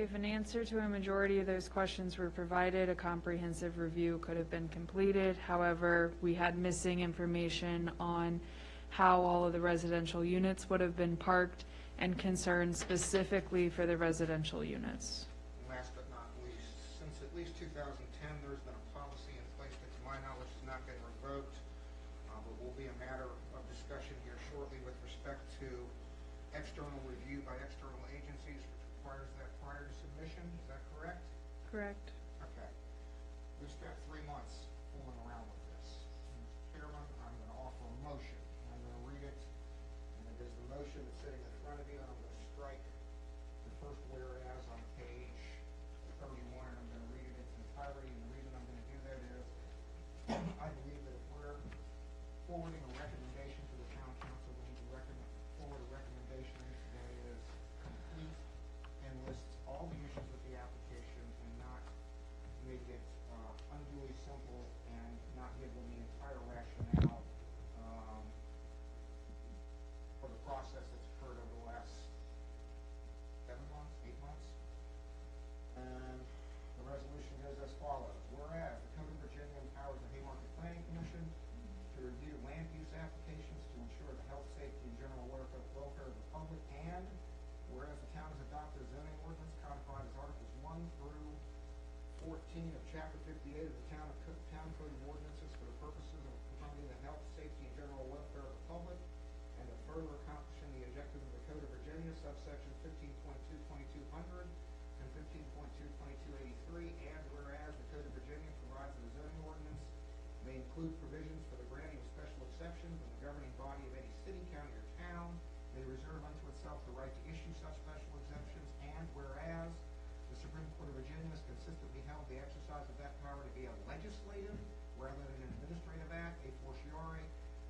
If an answer to a majority of those questions were provided, a comprehensive review could have been completed. However, we had missing information on how all of the residential units would have been parked and concerns specifically for the residential units. Last but not least, since at least 2010, there's been a policy in place that, to my knowledge, has not been revoked, but will be a matter of discussion here shortly with respect to external review by external agencies, which requires that prior to submission. Is that correct? Correct. Okay. We've spent 3 months fooling around with this. Mr. Chairman, I'm going to offer a motion. I'm going to read it, and it is the motion that's sitting in front of you, and I'm going to strike the first whereas on page 31, and I'm going to read it in its entirety, and the reason I'm going to do that is I believe that if we're forwarding a recommendation to the town council, we need to forward a recommendation that is complete and lists all the issues with the application and not make it unduly simple and not give them the entire rationale for the process that's occurred over the last 7 months, 8 months. And the resolution goes as follows. Whereas the Code of Virginia empowers the Haymarket Planning Commission to review land use applications to ensure the health, safety, and general welfare of the public, and whereas the town has adopted a zoning ordinance codified as Articles 1 through 14 of Chapter 58 of the Town Code of Ordinances for the purposes of promoting the health, safety, and general welfare of the public, and of further accomplishing the objectives of the Code of Virginia, subsection 15.22200 and 15.22283, and whereas the Code of Virginia provides that a zoning ordinance may include provisions for the granting of special exceptions, and the governing body of any city, county, or town may reserve unto itself the right to issue such special exemptions, and whereas the Supreme Court of Virginia has consistently held the exercise of that power to be a legislative rather than an administrative act, a fortiori,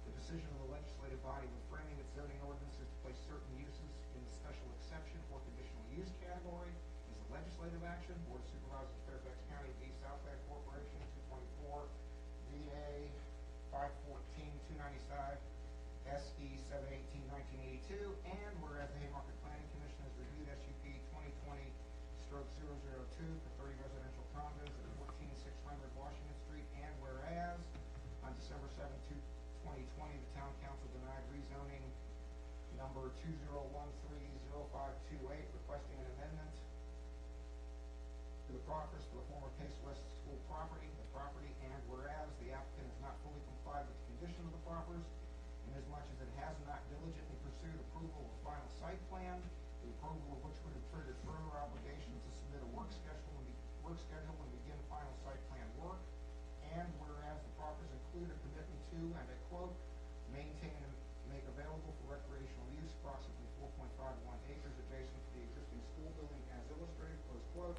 the decision of the legislative body when framing its zoning ordinances to place certain uses in the special exception or conditional use category is a legislative action. Board of Supervisors of Fairfax County v. Southland Corporation, 224 VA 514-295 SE 718-1982, and whereas the Haymarket Planning Commission has reviewed SUP 2020/002 for 30 residential condos at 14600 Washington Street, and whereas on December 7, 2020, the Town Council denied rezoning number 2013058, requesting an amendment to the proffers for the former Pace West School property, and whereas the applicant has not fully complied with the condition of the proffers, inasmuch as it has not diligently pursued approval of a final site plan, the approval of which would have triggered further obligations to submit a work schedule and begin final site plan work, and whereas the proffers include a commitment to, and I quote, maintain and make available for recreational use approximately 4.51 acres adjacent to the existing school building as illustrated, close quote,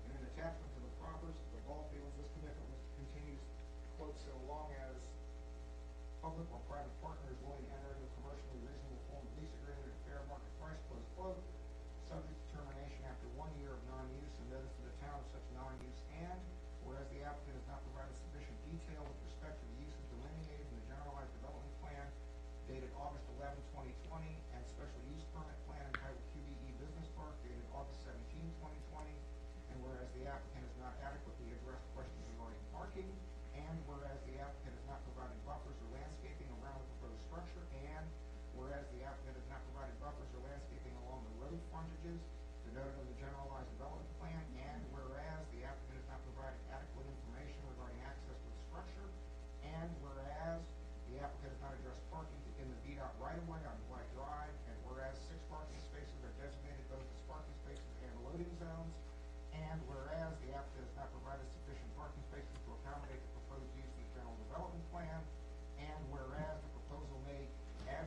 and an attachment to the proffers, the ball fields, this commitment continues, quote, so long as public or private partner is willing to enter into a commercially reasonable form of lease agreement at fair market price, close quote, subject to termination after 1 year of non-use and notice to the town of such non-use, and whereas the applicant has not provided sufficient detail with respect to the uses delineated in the generalized development plan dated August 11, 2020, and special use permit plan entitled QBE Business Park dated August 17, 2020, and whereas the applicant has not adequately addressed questions regarding parking, and whereas the applicant has not provided buffers or landscaping around the proposed structure, and whereas the applicant has not provided buffers or landscaping along the road frontages denoted in the generalized development plan, and whereas the applicant has not provided adequate information regarding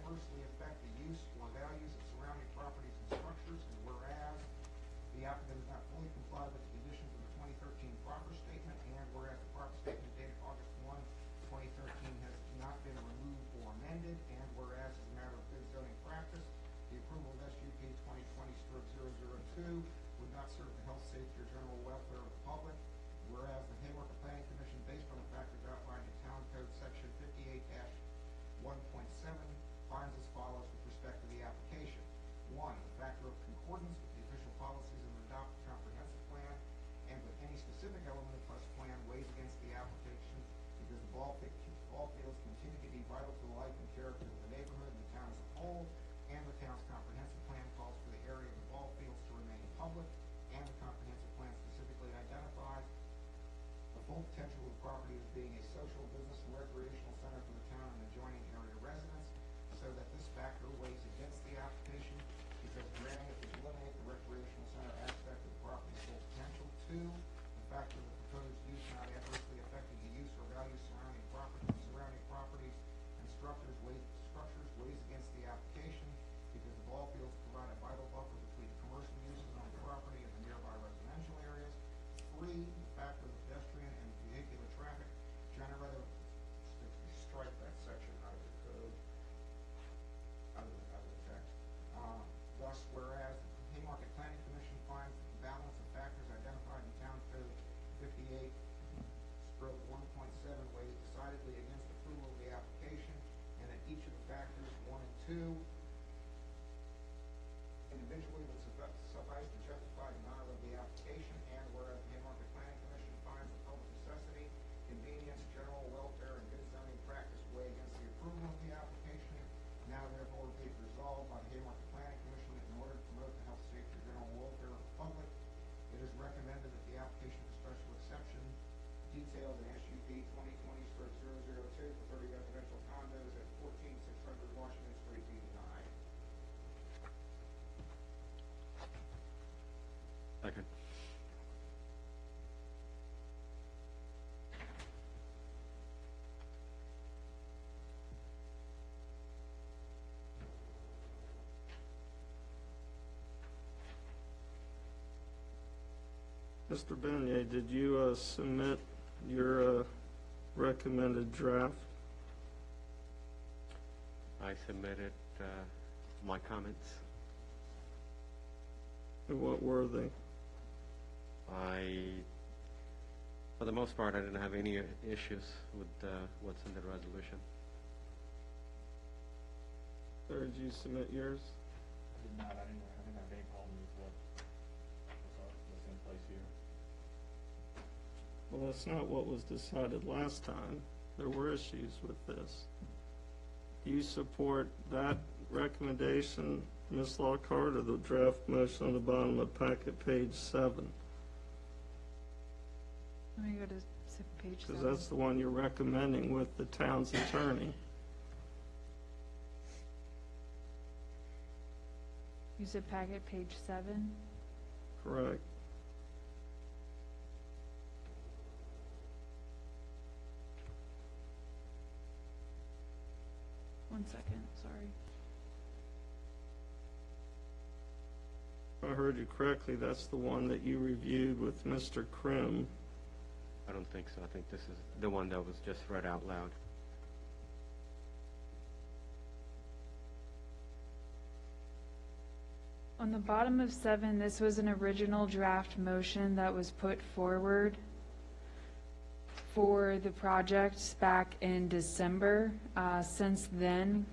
adversely affect the use or values of surrounding properties and structures, and whereas the applicant has not fully complied with the conditions of the 2013 proper statement, and whereas the proper statement dated August 1, 2013 has not been removed or amended, and whereas as a matter of good zoning practice, the approval of SUP 2020-002 would not serve the health, safety, or general welfare of the public, whereas the Haymarket Planning Commission, based on the factors outlined in Town Code Section 58-1.7, finds as follows with respect to the application. 1, the factor of concordance with the official policies of an adopted comprehensive plan and with any specific element of such plan weighs against the application because the ball fields continue to be vital to the life and character of the neighborhood and the town as a whole, and the town's comprehensive plan calls for the area of the ball fields to remain public, and the comprehensive plan specifically identifies the full potential of the property as being a social, business, and recreational center for the town and adjoining area residents, so that this factor weighs against the application because granting it would eliminate the recreational center aspect of the property's full potential. 2, the factor of the proposed use not adversely affecting the use or value surrounding properties and structures weighs against the application because the ball fields provide a vital buffer between commercial uses on the property and the nearby residential areas. 3, the factor of the pedestrian and vehicular traffic generated, strike that section out of the code, out of the text. Thus, whereas the Haymarket Planning Commission finds that the balance of factors identified in Town Code 58-1.7 weighs decidedly against approval of the application, and that each of the factors 1 and 2 individually would suffice to justify denial of the application, and whereas the Haymarket Planning Commission finds the public necessity, convenience, general welfare, and good zoning practice weigh against the approval of the application, now therefore be it resolved by the Haymarket Planning Commission that in order to promote the health, safety, and general welfare of the public, it is recommended that the application for special exception detailed in SUP 2020-002 for 30 residential condos at 14600 Washington Street be denied. Second. Mr. Beignet, did you submit your recommended draft? I submitted my comments. And what were they? For the most part, I didn't have any issues with what's in the resolution. Or did you submit yours? I did not. I didn't have any problem with what's in place here. Well, that's not what was decided last time. There were issues with this. Do you support that recommendation, Ms. Lockhart, or the draft motion on the bottom of packet page 7? Let me go to page 7. Because that's the one you're recommending with the town's attorney. You said packet page 7? Correct. One second, sorry. If I heard you correctly, that's the one that you reviewed with Mr. Krim. I don't think so. I think this is the one that was just read out loud. On the bottom of 7, this was an original draft motion that was put forward for the project back in December. Since then,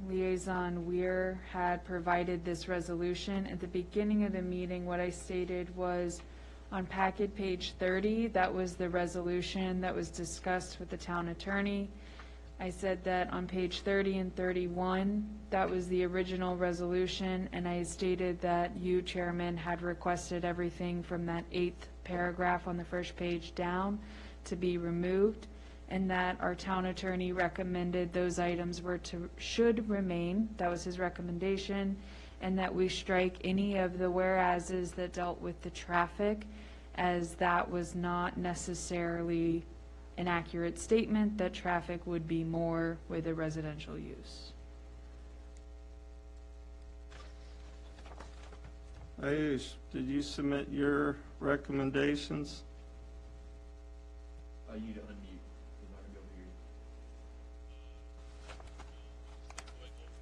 Liaison Weir had provided this resolution. At the beginning of the meeting, what I stated was on packet page 30, that was the resolution that was discussed with the town attorney. I said that on page 30 and 31, that was the original resolution, and I stated that you, Chairman, had requested everything from that 8th paragraph on the first page down to be removed, and that our town attorney recommended those items should remain. That was his recommendation, and that we strike any of the whereases that dealt with the traffic, as that was not necessarily an accurate statement, that traffic would be more with a residential use. Ayush, did you submit your recommendations? You need to unmute. You're not gonna be able to hear you.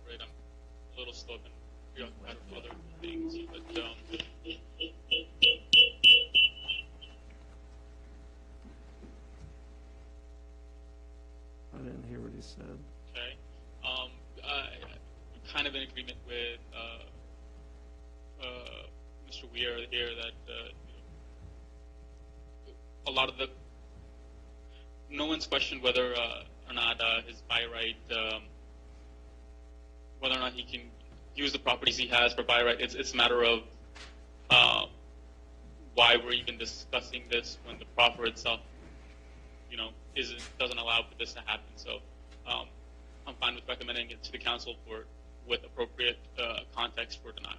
Right, I'm a little slow and preoccupied with other things, but I didn't hear what he said. okay. I'm kind of in agreement with Mr. Weir here that a lot of no one's questioned whether or not his by right, whether or not he can use the properties he has for by right. It's a matter of why we're even discussing this when the proffer itself, doesn't allow for this to happen. So I'm fine with recommending it to the council with appropriate context for denial.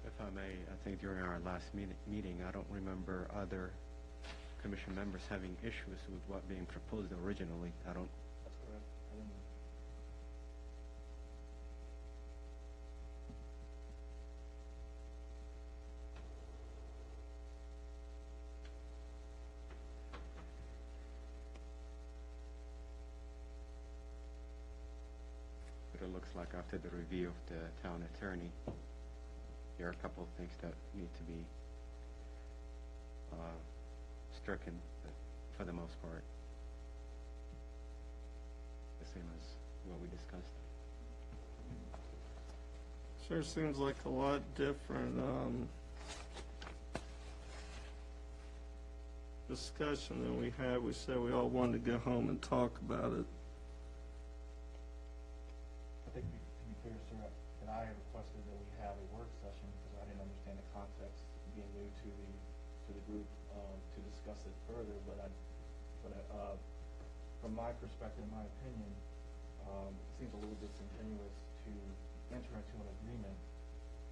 If I may, I think during our last meeting, I don't remember other commission members having issues with what being proposed originally. I don't. That's correct. I didn't. But it looks like after the review of the town attorney, there are a couple of things that need to be stricken, but for the most part, the same as what we discussed. Sure seems like a lot different discussion than we had. We said we all wanted to go home and talk about it. I think, to be clear, sir, and I requested that we have a work session because I didn't understand the context being new to the group to discuss it further. But from my perspective, in my opinion, it seems a little disingenuous to enter into an agreement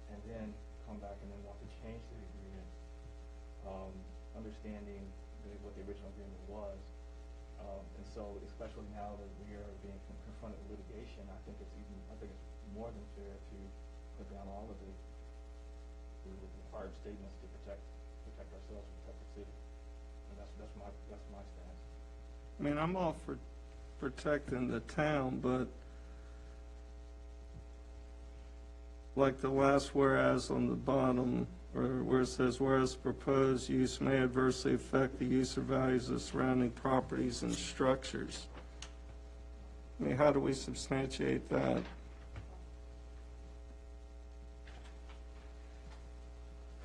and then come back and then want to change the agreement, understanding what the original agreement was. And so, especially now that we are being confronted with litigation, I think it's more than fair to put down all of the required statements to protect ourselves, protect the city. And that's my stance. I mean, I'm all for protecting the town, but like the last whereas on the bottom, or where it says, whereas proposed use may adversely affect the use or values of surrounding properties and structures. I mean, how do we substantiate that?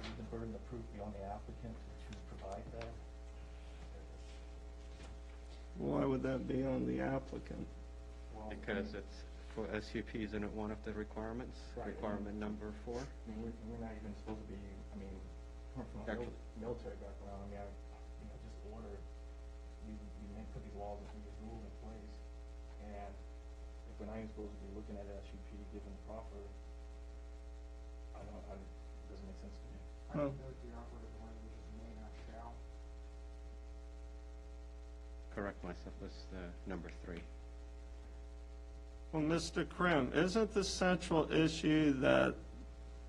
Would the burden of proof be on the applicant to provide that? Why would that be on the applicant? Because it's for SUP, isn't it one of the requirements? Right. Requirement number 4? I mean, we're not even supposed to be, from a military background, just order, we may put these laws and these rules in place, and if we're not even supposed to be looking at SUP given the proffer, it doesn't make sense to me. I would note the operative language is may, not shall. Correct myself, that's number 3. Well, Mr. Krim, isn't the central issue that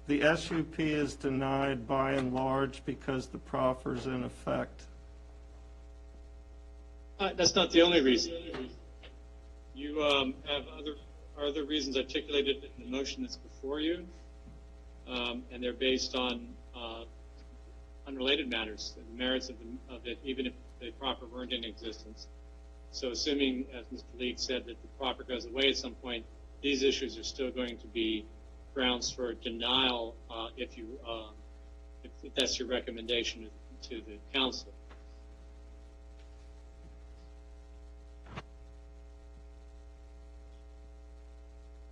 the SUP is denied by and large because the proffer's in effect? That's not the only reason. You have other reasons articulated in the motion that's before you, and they're based on unrelated matters, the merits of it, even if the proffer weren't in existence. So assuming, as Mr. Leek said, that the proffer goes away at some point, these issues are still going to be grounds for denial if that's your recommendation to the council.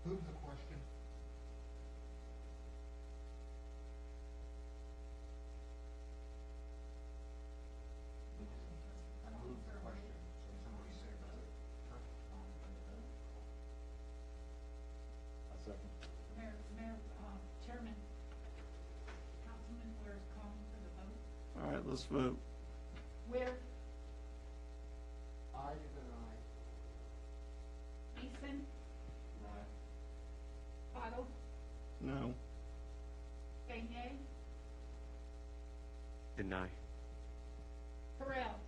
Move the question. I move the question. So somebody say about it. A second. Chairman, Councilman Ware is calling for the vote. All right, let's vote. Ware, No. Gainier, Deny. Terrell,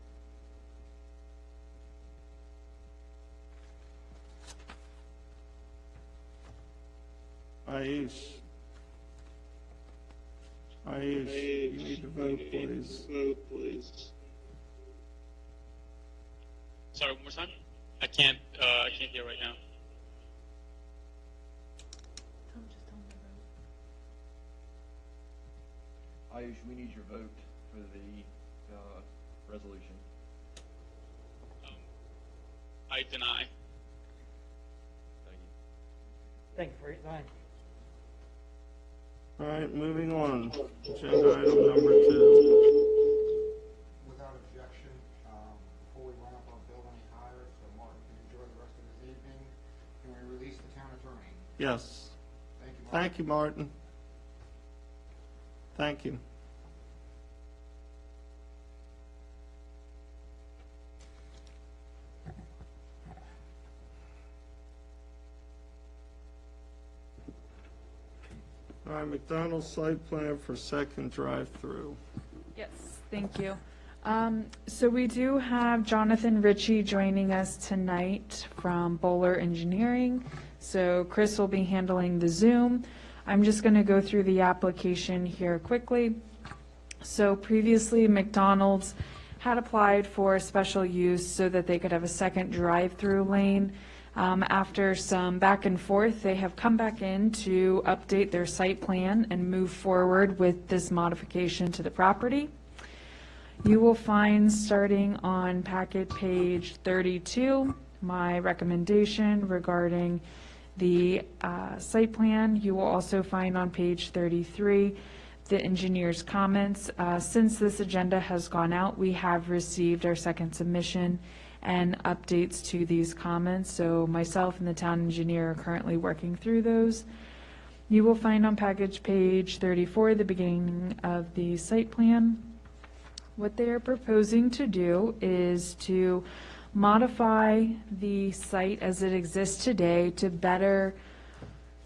Ayush. Ayush, you need to vote, please. Sorry, one more time? I can't hear right now. Ayush, we need your vote for the resolution. I deny. Thank you. Thank you for your time. All right, moving on. Agenda item number 2. Without objection, before we run up our bill any higher, so Martin can enjoy the rest of his evening, can we release the town attorney? Yes. Thank you, Martin. Thank you, Martin. Thank you. All right, McDonald's site plan for second drive-through. Yes, thank you. So we do have Jonathan Ritchie joining us tonight from Bowler Engineering. So Chris will be handling the Zoom. I'm just going to go through the application here quickly. So previously, McDonald's had applied for special use so that they could have a second drive-through lane. After some back and forth, they have come back in to update their site plan and move forward with this modification to the property. You will find, starting on packet page 32, my recommendation regarding the site plan. You will also find on page 33 the engineer's comments. Since this agenda has gone out, we have received our second submission and updates to these comments. So myself and the town engineer are currently working through those. You will find on package page 34 the beginning of the site plan. What they are proposing to do is to modify the site as it exists today to better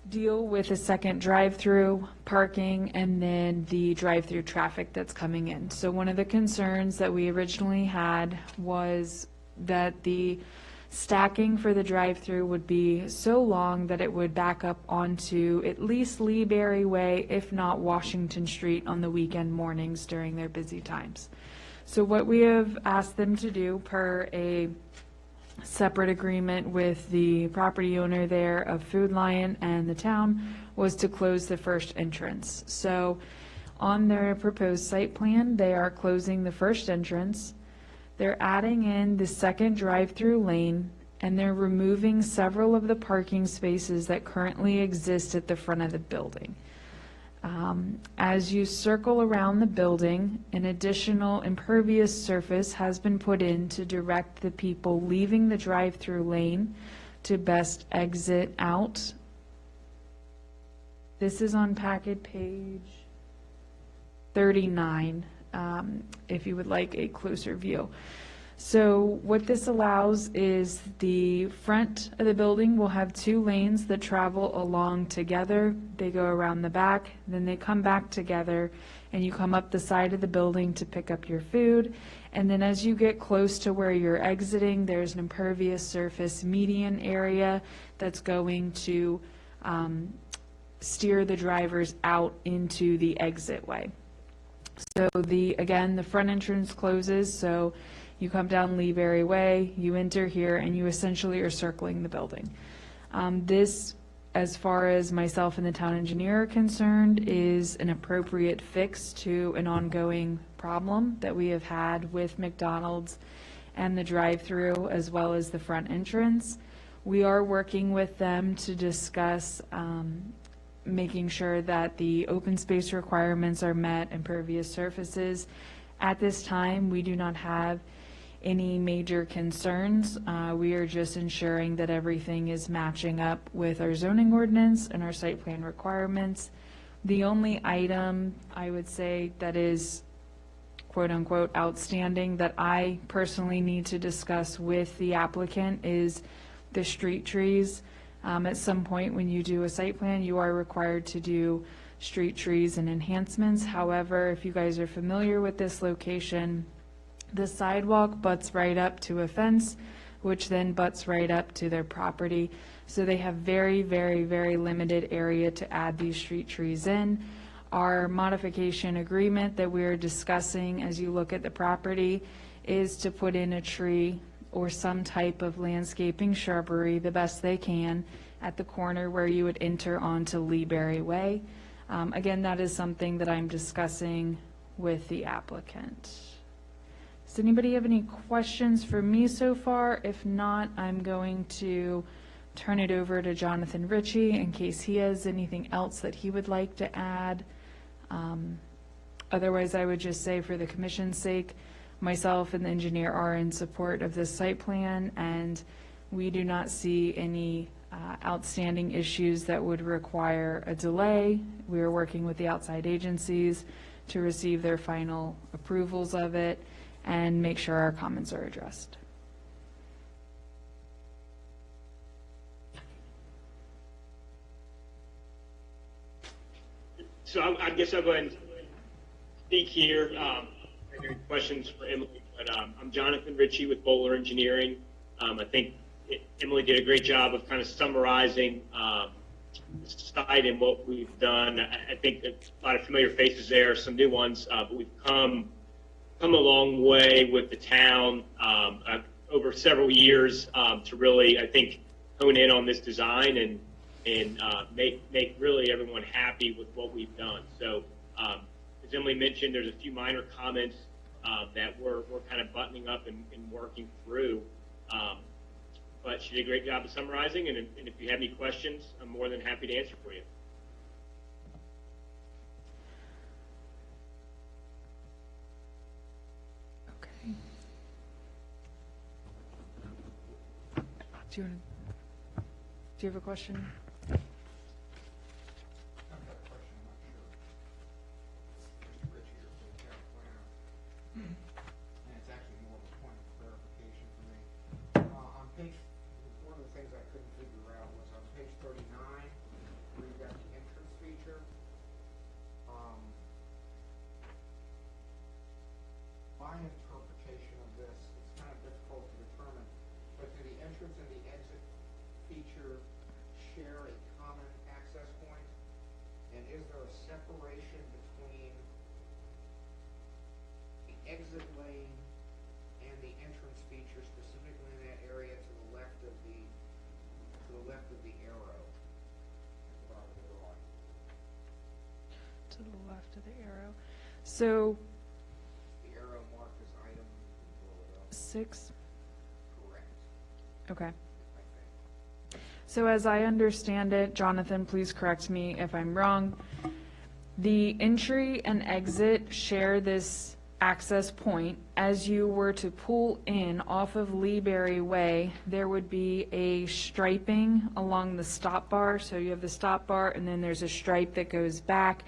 deal with a second drive-through, parking, and then the drive-through traffic that's coming in. So one of the concerns that we originally had was that the stacking for the drive-through would be so long that it would back up onto at least Lee Berry Way, if not Washington Street, on the weekend mornings during their busy times. So what we have asked them to do, per a separate agreement with the property owner there of Food Lion and the town, was to close the first entrance. So on their proposed site plan, they are closing the first entrance. They're adding in the second drive-through lane, and they're removing several of the parking spaces that currently exist at the front of the building. As you circle around the building, an additional impervious surface has been put in to direct the people leaving the drive-through lane to best exit out. This is on packet page 39, if you would like a closer view. So what this allows is the front of the building will have two lanes that travel along together. They go around the back, then they come back together, and you come up the side of the building to pick up your food. And then as you get close to where you're exiting, there's an impervious surface median area that's going to steer the drivers out into the exit way. So again, the front entrance closes, so you come down Lee Berry Way, you enter here, and you essentially are circling the building. This, as far as myself and the town engineer are concerned, is an appropriate fix to an ongoing problem that we have had with McDonald's and the drive-through, as well as the front entrance. We are working with them to discuss making sure that the open space requirements are met, impervious surfaces. At this time, we do not have any major concerns. We are just ensuring that everything is matching up with our zoning ordinance and our site plan requirements. The only item I would say that is quote unquote outstanding that I personally need to discuss with the applicant is the street trees. At some point, when you do a site plan, you are required to do street trees and enhancements. However, if you guys are familiar with this location, the sidewalk butts right up to a fence, which then butts right up to their property. So they have very, very, very limited area to add these street trees in. Our modification agreement that we're discussing as you look at the property is to put in a tree or some type of landscaping shrubbery, the best they can, at the corner where you would enter onto Lee Berry Way. Again, that is something that I'm discussing with the applicant. Does anybody have any questions for me so far? If not, I'm going to turn it over to Jonathan Ritchie in case he has anything else that he would like to add. Otherwise, I would just say for the commission's sake, myself and the engineer are in support of this site plan, and we do not see any outstanding issues that would require a delay. We are working with the outside agencies to receive their final approvals of it and make sure our comments are addressed. So I guess I'll go ahead and speak here. Any questions for Emily? But I'm Jonathan Ritchie with Bowler Engineering. I think Emily did a great job of kind of summarizing the site and what we've done. I think a lot of familiar faces there, some new ones, but we've come a long way with the town over several years to really, I think, hone in on this design and make really everyone happy with what we've done. So as Emily mentioned, there's a few minor comments that we're kind of buttoning up and working through. But she did a great job of summarizing, and if you have any questions, I'm more than happy to answer for you. Okay. Do you have a question? I've got a question, I'm not sure. Mr. Ritchie or for the town planner. And it's actually more of a point of clarification for me. On page, one of the things I couldn't figure out was on page 39, where you've got the entrance feature. My interpretation of this, it's kind of difficult to determine, but do the entrance and the exit feature share a common access point? And is there a separation between the exit lane and the entrance feature, specifically in that area to the left of the arrow at the bottom of the drawing? To the left of the arrow. So The arrow marked as item, blow it up. 6. Correct, Okay. I think. So as I understand it, Jonathan, please correct me if I'm wrong, the entry and exit share this access point. As you were to pull in off of Lee Berry Way, there would be a striping along the stop bar. So you have the stop bar, and then there's a stripe that goes back.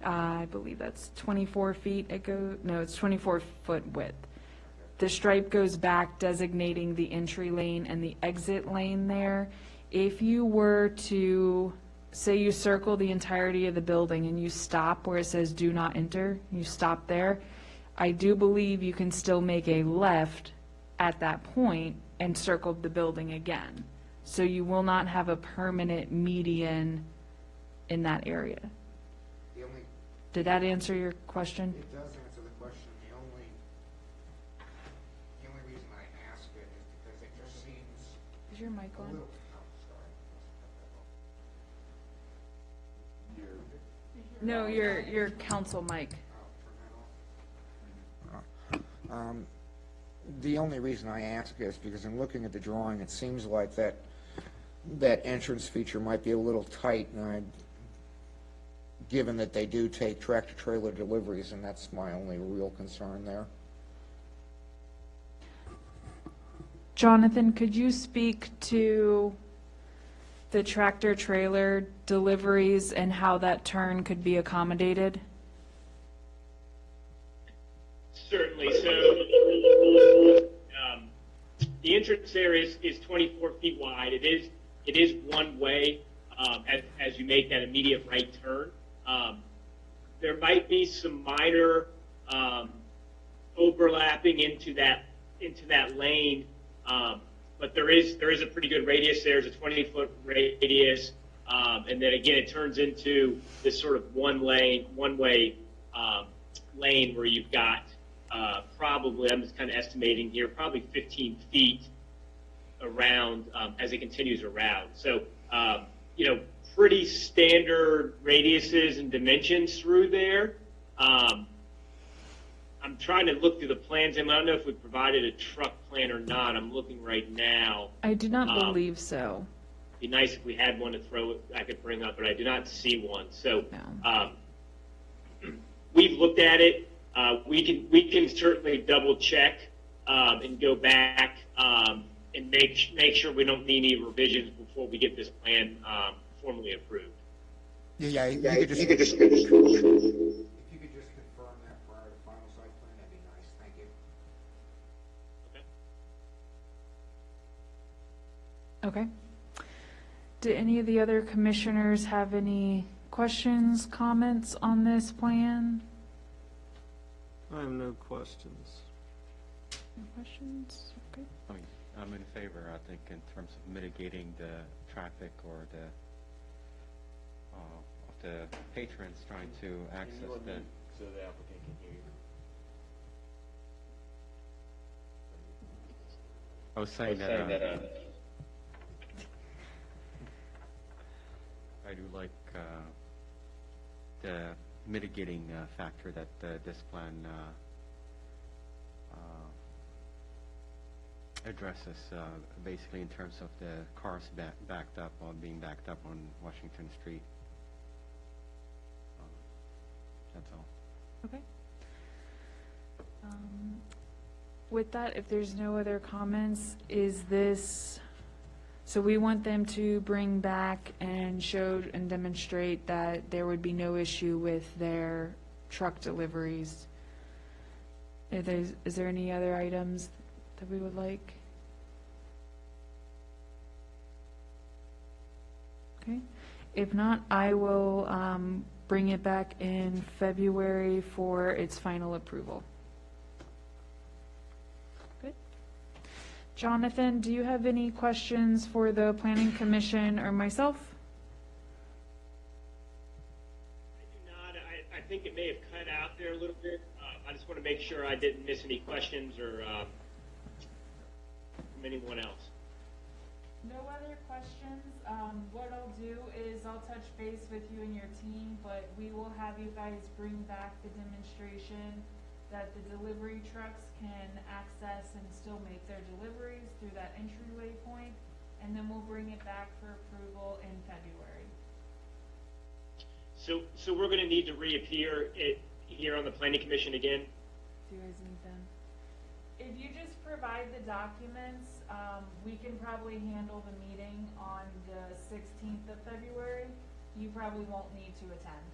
I believe that's 24 feet. It's 24-foot width. The stripe goes back, designating the entry lane and the exit lane there. If you were to, say you circle the entirety of the building and you stop where it says do not enter, you stop there, I do believe you can still make a left at that point and circle the building again. So you will not have a permanent median in that area. The only, Did that answer your question? it does answer the question. The only reason I ask it is because it just seems Is your mic a on? little, oh, sorry. No, your council mic. The only reason I ask is because in looking at the drawing, it seems like that entrance feature might be a little tight, and given that they do take tractor-trailer deliveries, and that's my only real concern there. Jonathan, could you speak to the tractor-trailer deliveries and how that turn could be accommodated? Certainly. So the entrance there is 24 feet wide. It is it is one way as you make that immediate right turn. There might be some minor overlapping into that lane, but there is a pretty good radius there. There's a 20-foot radius, and then again it turns into this sort of one-way lane where you've got probably, I'm just kind of estimating here, probably 15 feet around as it continues around. So, pretty standard radiuses and dimensions through there. I'm trying to look through the plans, and I don't know if we provided a truck plan or not. I'm looking right now. I do not believe so. It'd be nice if we had one to I could bring up, but I do not see one. So we've looked at it. We can certainly double check and go back and make sure we don't need any revisions before we get this plan formally approved. Yeah, if you could just confirm that prior to final site plan, that'd be nice. Thank you. Okay. Do any of the other commissioners have any questions, comments on this plan? I have no questions. No questions? Okay. I mean, I'm in favor, I think, in terms of mitigating the traffic or the of the patrons trying to access the. So the applicant can hear you. I was saying that I do like the mitigating factor that this plan addresses, basically in terms of the cars backed up or being backed up on Washington Street. That's all. Okay. With that, if there's no other comments, so we want them to bring back and show and demonstrate that there would be no issue with their truck deliveries. Is there any other items that we would like? Okay. If not, I will bring it back in February for its final approval. Good. Jonathan, do you have any questions for the Planning Commission or myself? I do not. I think it may have cut out there a little bit. I just want to make sure I didn't miss any questions or from anyone else. No other questions. What I'll do is I'll touch base with you and your team, but we will have you guys bring back the demonstration that the delivery trucks can access and still make their deliveries through that entryway point, and then we'll bring it back for approval in February. So we're going to need to reappear here on the Planning Commission again? Do you guys need them? If you just provide the documents, we can probably handle the meeting on the 16th of February. You probably won't need to attend.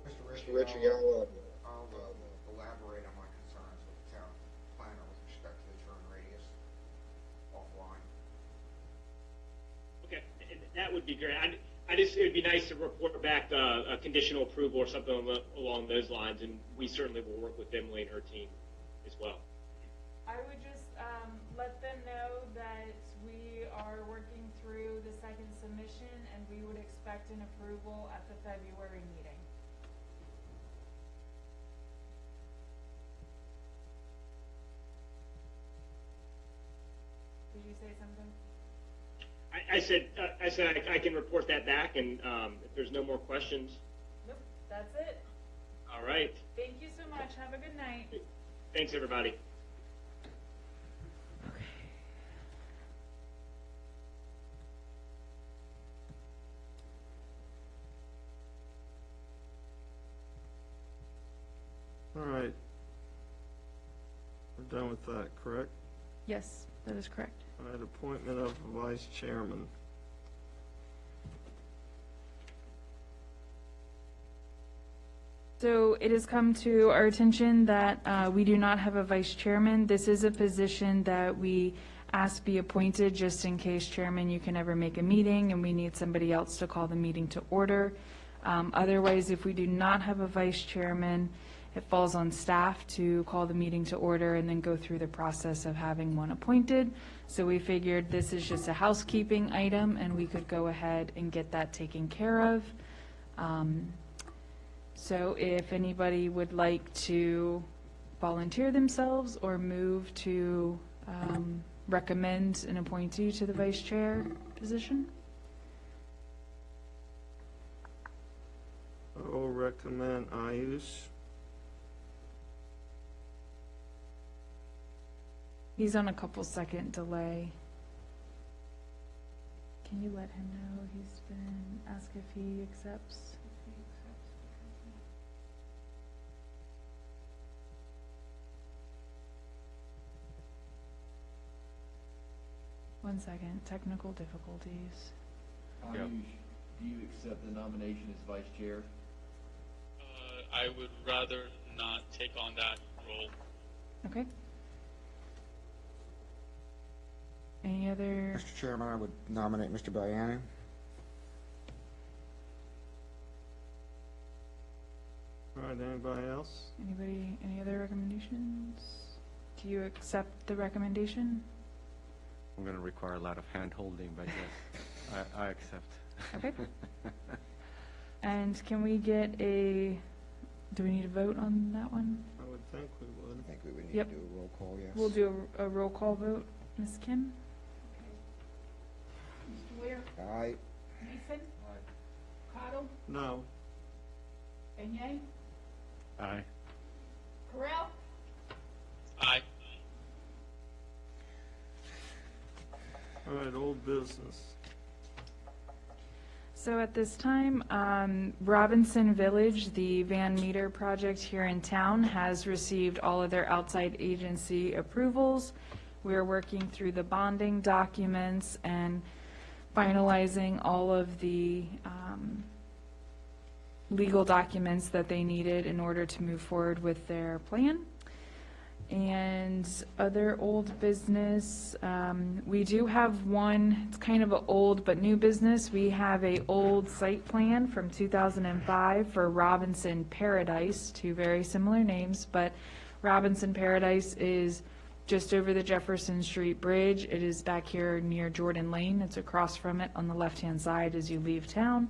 Mr. Ritchie, I'll elaborate on my concerns with the town planner with respect to the turn radius offline. Okay, that would be great. It would be nice to report back a conditional approval or something along those lines, and we certainly will work with Emily and her team as well. I would just let them know that we are working through the second submission, and we would expect an approval at the February meeting. Did you say something? I said I can report that back, and if there's no more questions. Nope, that's it. All right. Thank you so much. Have a good night. Thanks, everybody. All right. We're done with that, correct? Yes, that is correct. All right, appointment of vice chairman. So it has come to our attention that we do not have a vice chairman. This is a position that we ask be appointed just in case, Chairman, you can ever make a meeting and we need somebody else to call the meeting to order. Otherwise, if we do not have a vice chairman, it falls on staff to call the meeting to order and then go through the process of having one appointed. So we figured this is just a housekeeping item and we could go ahead and get that taken care of. So if anybody would like to volunteer themselves or move to recommend an appointee to the vice chair position? I will recommend Ayush. He's on a couple second delay. Can you let him know he's been, ask if he accepts? One second, technical difficulties. Do you accept the nomination as vice chair? I would rather not take on that role. Okay. Any other? Mr. Chairman, I would nominate Mr. Bayani. All right, anybody else? Anybody, any other recommendations? Do you accept the recommendation? I'm going to require a lot of hand-holding, but yes, I accept. Okay. And can we get a, do we need a vote on that one? I would think we would. I think we would need Yep. to do a roll call, yes. We'll do a roll call vote. Ms. Kim? Mr. Ware, Aye. Mason, Cottle, No. Benyang, Aye. Corral, Aye. All right, old business. So at this time, Robinson Village, the Van Meter project here in town, has received all of their outside agency approvals. We're working through the bonding documents and finalizing all of the legal documents that they needed in order to move forward with their plan. And other old business, we do have one, it's kind of an old but new business. We have a old site plan from 2005 for Robinson Paradise, two very similar names, but Robinson Paradise is just over the Jefferson Street Bridge. It is back here near Jordan Lane. It's across from it on the left-hand side as you leave town.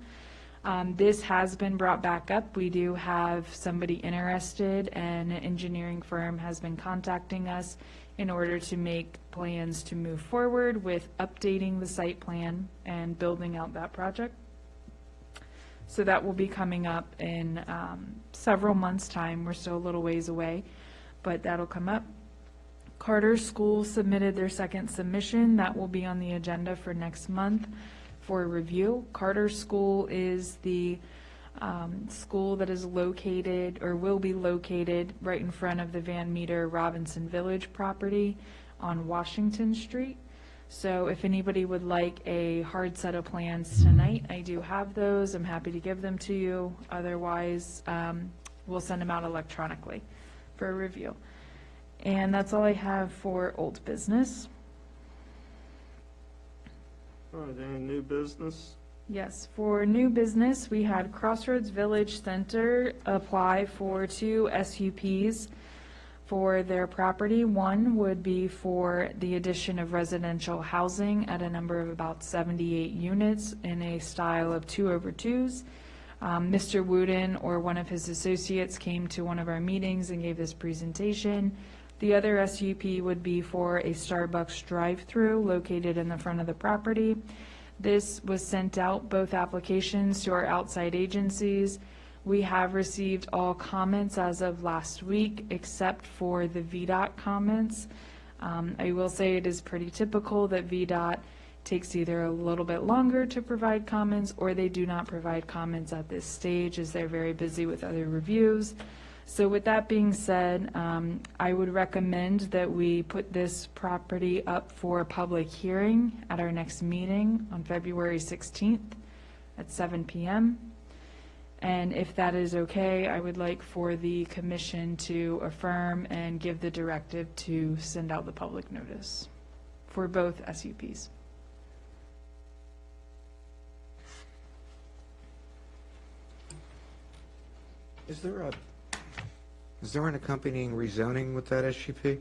This has been brought back up. We do have somebody interested, and an engineering firm has been contacting us in order to make plans to move forward with updating the site plan and building out that project. So that will be coming up in several months' time. We're still a little ways away, but that'll come up. Carter School submitted their second submission. That will be on the agenda for next month for review. Carter School is the school that is located, or will be located, right in front of the Van Meter Robinson Village property on Washington Street. So if anybody would like a hard set of plans tonight, I do have those. I'm happy to give them to you. Otherwise, we'll send them out electronically for review. And that's all I have for old business. All right, any new business? Yes, for new business, we had Crossroads Village Center apply for 2 SUPs for their property. One would be for the addition of residential housing at a number of about 78 units in a style of 2/2s. Mr. Wooden or one of his associates came to one of our meetings and gave this presentation. The other SUP would be for a Starbucks drive-through located in the front of the property. This was sent out, both applications, to our outside agencies. We have received all comments as of last week, except for the VDOT comments. I will say it is pretty typical that VDOT takes either a little bit longer to provide comments, or they do not provide comments at this stage as they're very busy with other reviews. So with that being said, I would recommend that we put this property up for a public hearing at our next meeting on February 16th at 7 p.m. And if that is okay, I would like for the commission to affirm and give the directive to send out the public notice for both SUPs. Is there an accompanying rezoning with that SUP?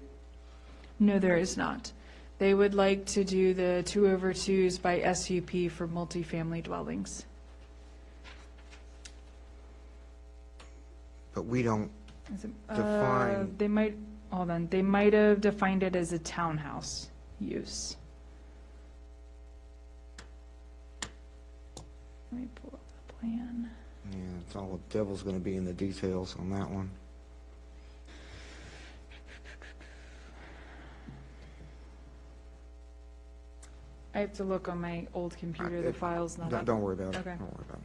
No, there is not. They would like to do the 2/2s by SUP for multifamily dwellings. But we don't Is it- define, They might, hold on, they might have defined it as a townhouse use. Let me pull up the plan. yeah, it's all the devil's gonna be in the details on that one. I have to look on my old computer, the file's not up. Don't worry about it. Okay. Don't worry about it.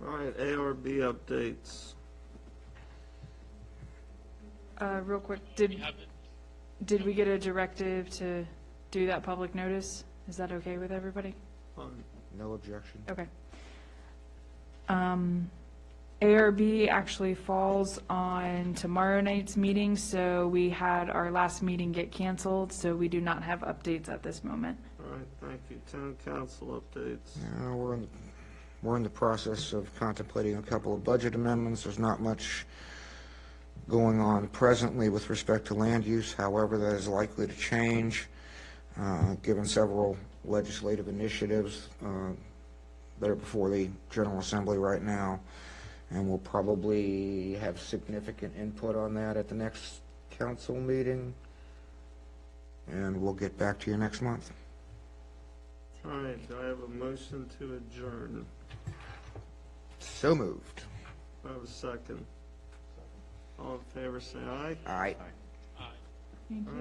All right, ARB updates. Real quick, We have it. did we get a directive to do that public notice? Is that okay with everybody? No objection. Okay. ARB actually falls on tomorrow night's meeting, so we had our last meeting get canceled, so we do not have updates at this moment. All right, thank you. Town council updates. Yeah, we're in the process of contemplating a couple of budget amendments. There's not much going on presently with respect to land use. However, that is likely to change, given several legislative initiatives that are before the General Assembly right now. And we'll probably have significant input on that at the next council meeting. And we'll get back to you next month. All right, do I have a motion to adjourn? So moved. Do I have a second? All in favor, say aye. Aye. Aye. Thank All you.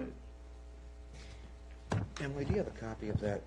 right. Emily, do you have a copy of that